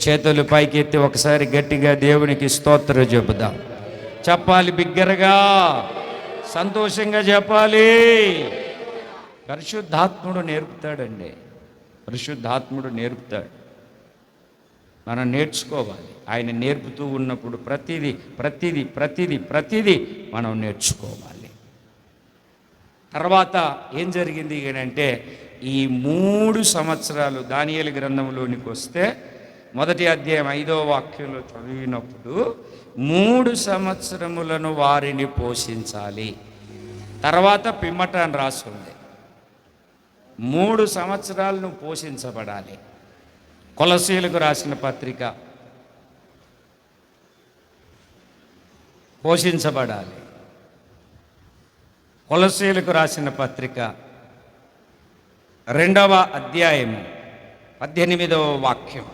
చేతులు పైకెత్తి ఒకసారి గట్టిగా దేవునికి స్తోత్రం చెబుదాం. చెప్పాలి, బిగ్గరగా సంతోషంగా చెప్పాలి. పరిశుద్ధాత్ముడు నేర్పుతాడండి. పరిశుద్ధాత్ముడు నేర్పుతాడు. మనం నేర్చుకోవాలి. ఆయన నేర్పుతూ ఉన్నప్పుడు ప్రతిదీ మనం నేర్చుకోవాలి. తర్వాత ఏం జరిగింది అంటే, ఈ 3 సంవత్సరాలు దానియేలు గ్రంథంలోనికి వస్తే మొదటి అధ్యాయం 5వ వాక్యంలో చదివినప్పుడు 3 సంవత్సరములను వారిని పోషించాలి. తర్వాత పిమ్మట అని రాస్తుంది. 3 సంవత్సరాలను పోషించబడాలి. కొలసీలకు రాసిన పత్రిక, పోషించబడాలి. కొలసీలకు రాసిన పత్రిక 2వ అధ్యాయము 18వ వాక్యం.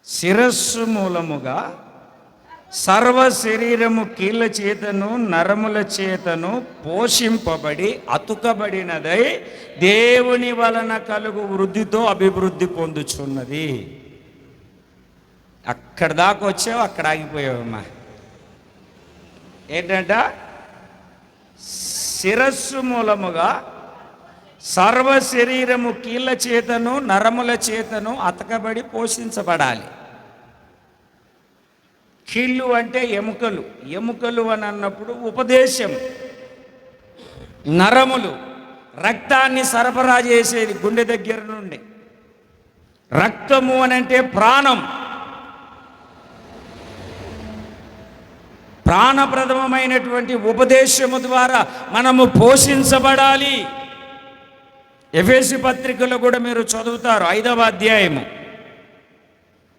శిరస్సు మూలముగా సర్వ శరీరము కీళ్ళ చేతను నరముల చేతను పోషింపబడి అతుకబడినదై దేవుని వలన కలుగు వృద్ధితో అభివృద్ధి పొందుచున్నది. అక్కడ దాకా వచ్చావు, అక్కడ ఆగిపోయావమ్మా. ఏంటంట? శిరస్సు మూలముగా సర్వ శరీరము కీళ్ళ చేతను నరముల చేతను అతకబడి పోషించబడాలి. కీళ్ళు అంటే ఎముకలు, ఎముకలు అని అన్నప్పుడు ఉపదేశం. నరములు రక్తాన్ని సరఫరా చేసేది గుండె దగ్గర నుండి. రక్తము అని అంటే ప్రాణం, ప్రాణప్రదమైనటువంటి ఉపదేశము ద్వారా మనము పోషించబడాలి. ఎఫెసీ పత్రికలో కూడా మీరు చదువుతారు, 5వ అధ్యాయము.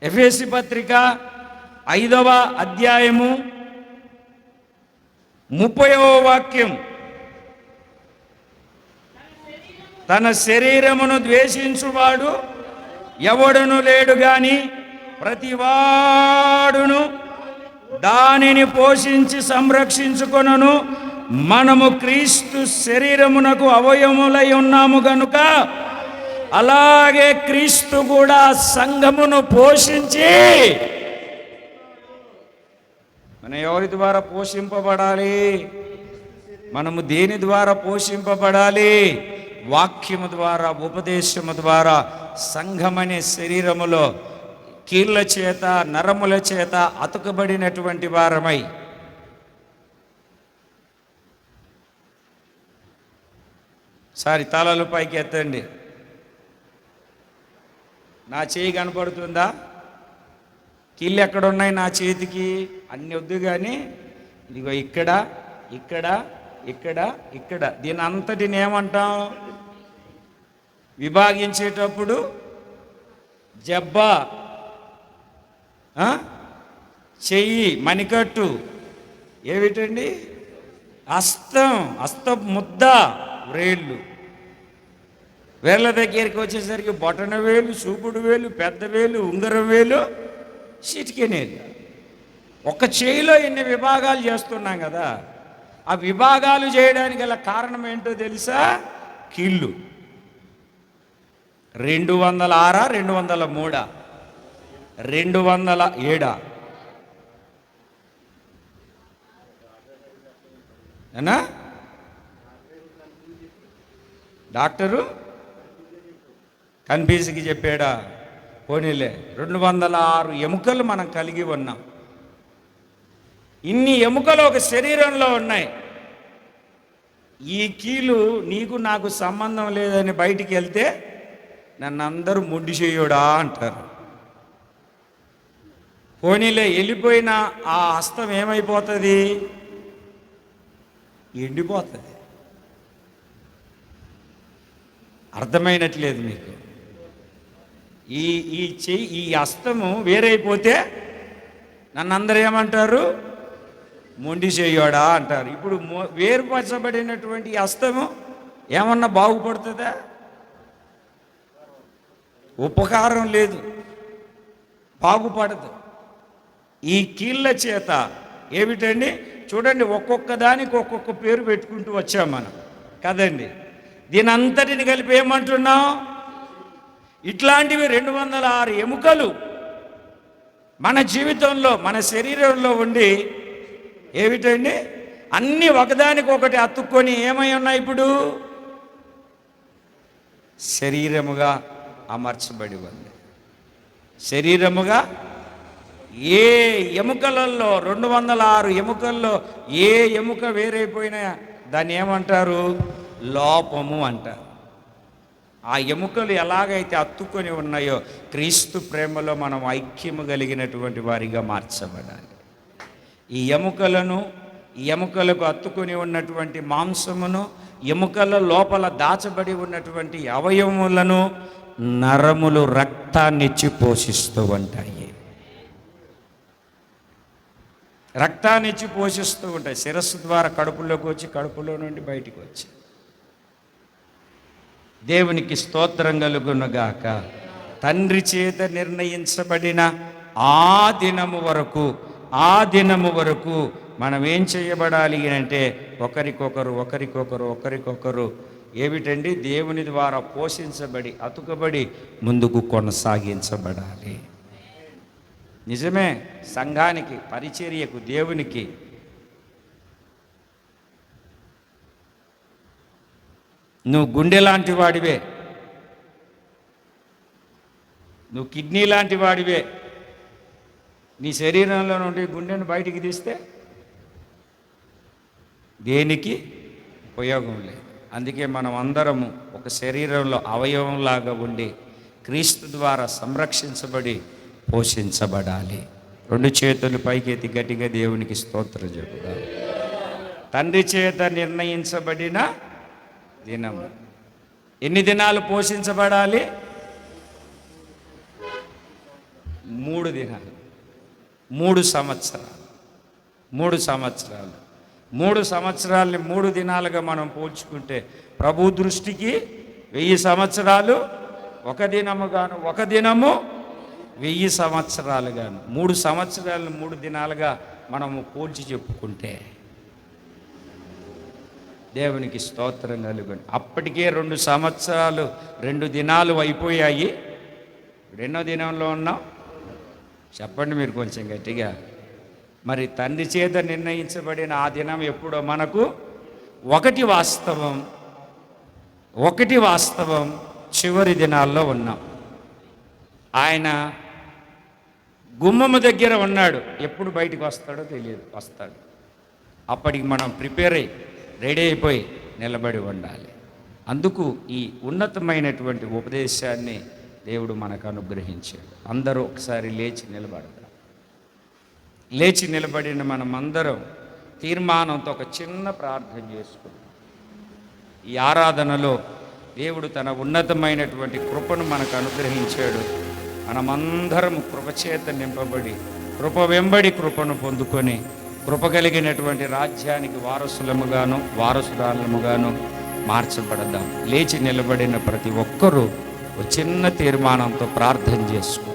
ఎఫెసీ పత్రిక 5వ అధ్యాయము 30వ వాక్యం. తన శరీరమును ద్వేషించువాడు ఎవడును లేడు గాని ప్రతివాడును దానిని పోషించి సంరక్షించుకొనును. మనము క్రీస్తు శరీరమునకు అవయములై ఉన్నాము గనుక అలాగే క్రీస్తు కూడా సంఘమును పోషించి. మనం ఎవరి ద్వారా పోషింపబడాలి? మనము దేని ద్వారా పోషింపబడాలి? వాక్యము ద్వారా, ఉపదేశము ద్వారా. సంఘమనే శరీరములో కీళ్ళ చేత నరముల చేత అతుకబడినటువంటి వారమై తలలు పైకి ఎత్తండి. నా చేయి కనపడుతుందా? కీళ్ళు ఎక్కడున్నాయి నా చేతికి? అన్ని వద్దు కానీ ఇదిగో ఇక్కడ ఇక్కడ ఇక్కడ ఇక్కడ. దీని అంతటిని ఏమంటాం? విభాగించేటప్పుడు జబ్బా, చెయ్యి, మణికట్టు, ఏమిటండి? హస్త ముద్ద, వ్రేళ్ళు. వేళ్ళ దగ్గరికి వచ్చేసరికి బొటన వేలు, చూపుడు వేలు, పెద్ద వేలు, ఉంగరం వేలు, చిటికెనేలు. ఒక చేయిలో ఇన్ని విభాగాలు చేస్తున్నాం కదా. ఆ విభాగాలు చేయడానికి గల కారణం ఏంటో తెలుసా? కీళ్ళు. 206 203 207 అనా డాక్టరు కన్ఫ్యూజ్కి చెప్పాడా? పోనీలే, 206 ఎముకలు మనం కలిగి ఉన్నాం. ఇన్ని ఎముకలు ఒక శరీరంలో ఉన్నాయి. ఈ కీలు నీకు నాకు సంబంధం లేదని బయటికి వెళ్తే నన్ను అందరూ మొండి చేయుడా అంటారు. పోనీలే, వెళ్ళిపోయిన ఆ హస్తం ఏమైపోతుంది? ఎండిపోతుంది. అర్థమైనట్లేదు మీకు? ఈ ఈ చెయ్యి, ఈ హస్తము వేరైపోతే నన్ను అందరూ ఏమంటారు? మొండి చేయడా అంటారు. ఇప్పుడు వేరుపరచబడినటువంటి ఈ హస్తము ఏమన్నా బాగుపడుతుందా? ఉపకారం లేదు, బాగుపడదు. ఈ కీళ్ళ చేత ఏమిటండి? చూడండి, ఒక్కొక్క దానికి ఒక్కొక్క పేరు పెట్టుకుంటూ వచ్చాం మనం కదండి. దీని అంతటిని కలిపి ఏమంటున్నాం? ఇట్లాంటివి 206 ఎముకలు మన జీవితంలో, మన శరీరంలో ఉండి ఏమిటండి అన్నీ ఒకదానికొకటి అతుక్కొని ఏమై ఉన్నాయి? ఇప్పుడు శరీరముగా అమర్చబడి ఉంది. శరీరముగా ఏ ఎముకలలో 206 ఎముకల్లో ఏ ఎముక వేరైపోయినా దాన్ని ఏమంటారు? లోపము అంటారు. ఆ ఎముకలు ఎలాగైతే అత్తుకొని ఉన్నాయో క్రీస్తు ప్రేమలో మనం ఐక్యము కలిగినటువంటి వారిగా మార్చబడాలి. ఈ ఎముకలను, ఈ ఎముకలకు అత్తుకొని ఉన్నటువంటి మాంసమును, ఎముకల లోపల దాచబడి ఉన్నటువంటి అవయవములను నరములు రక్తాన్నిచ్చి పోషిస్తూ ఉంటాయి. రక్తాన్నిచ్చి పోషిస్తూ ఉంటాయి. శిరస్సు ద్వారా కడుపులోకి వచ్చి, కడుపులో నుండి బయటికి వచ్చి. దేవునికి స్తోత్రం కలుగునుగాక. తండ్రి చేత నిర్ణయించబడిన ఆ దినము వరకు మనం ఏం చేయబడాలి అంటే ఒకరికొకరు ఏమిటండి? దేవుని ద్వారా పోషించబడి, అతుకబడి ముందుకు కొనసాగించబడాలి. నిజమే, సంఘానికి, పరిచర్యకు, దేవునికి నువ్వు గుండె లాంటి వాడివే, నువ్వు కిడ్నీ లాంటి వాడివే. నీ శరీరంలో నుండి గుండెను బయటికి తీస్తే దేనికి ఉపయోగం లేదు. అందుకే మనం అందరము ఒక శరీరంలో అవయవంలాగా ఉండి క్రీస్తు ద్వారా సంరక్షించబడి పోషించబడాలి. 2 చేతులు పైకెత్తి గట్టిగా దేవునికి స్తోత్రం చెప్పుదాం. తండ్రి చేత నిర్ణయించబడిన దినము. ఎన్ని దినాలు పోషించబడాలి? 3 దినాలు, 3 సంవత్సరాలు. 3 సంవత్సరాలు, 3 సంవత్సరాలని 3 దినాలుగా మనం పోల్చుకుంటే ప్రభు దృష్టికి 1000 సంవత్సరాలు ఒక దినముగాను, ఒక దినము 1000 సంవత్సరాలుగాను. 3 సంవత్సరాలను 3 దినాలుగా మనము పోల్చి చెప్పుకుంటే దేవునికి స్తోత్రం కలుగును. అప్పటికే 2 సంవత్సరాలు 2 దినాలు అయిపోయాయి. ఎన్నో దినంలో ఉన్నాం చెప్పండి మీరు కొంచెం గట్టిగా. మరి తండ్రి చేత నిర్ణయించబడిన ఆ దినం ఎప్పుడో మనకు ఒకటి వాస్తవం చివరి దినాల్లో ఉన్నాం. ఆయన గుమ్మము దగ్గర ఉన్నాడు. ఎప్పుడు బయటికి వస్తాడో తెలియదు, వస్తాడు. అప్పటికి మనం ప్రిపేర్ అయ్యి రెడీ అయిపోయి నిలబడి ఉండాలి. అందుకు ఈ ఉన్నతమైనటువంటి ఉపదేశాన్ని దేవుడు మనకు అనుగ్రహించాడు. అందరూ ఒకసారి లేచి నిలబడతాం. లేచి నిలబడిన మనం అందరం తీర్మానంతో ఒక చిన్న ప్రార్థన చేసుకుంటాం. ఈ ఆరాధనలో దేవుడు తన ఉన్నతమైనటువంటి కృపను మనకు అనుగ్రహించాడు. మనమందరం కృపచేత నింపబడి కృప వెంబడి కృపను పొందుకొని కృప కలిగినటువంటి రాజ్యానికి వారసురాలముగాను మార్చబడదాం. లేచి నిలబడిన ప్రతి ఒక్కరూ ఒక చిన్న తీర్మానంతో ప్రార్థన చేసుకో.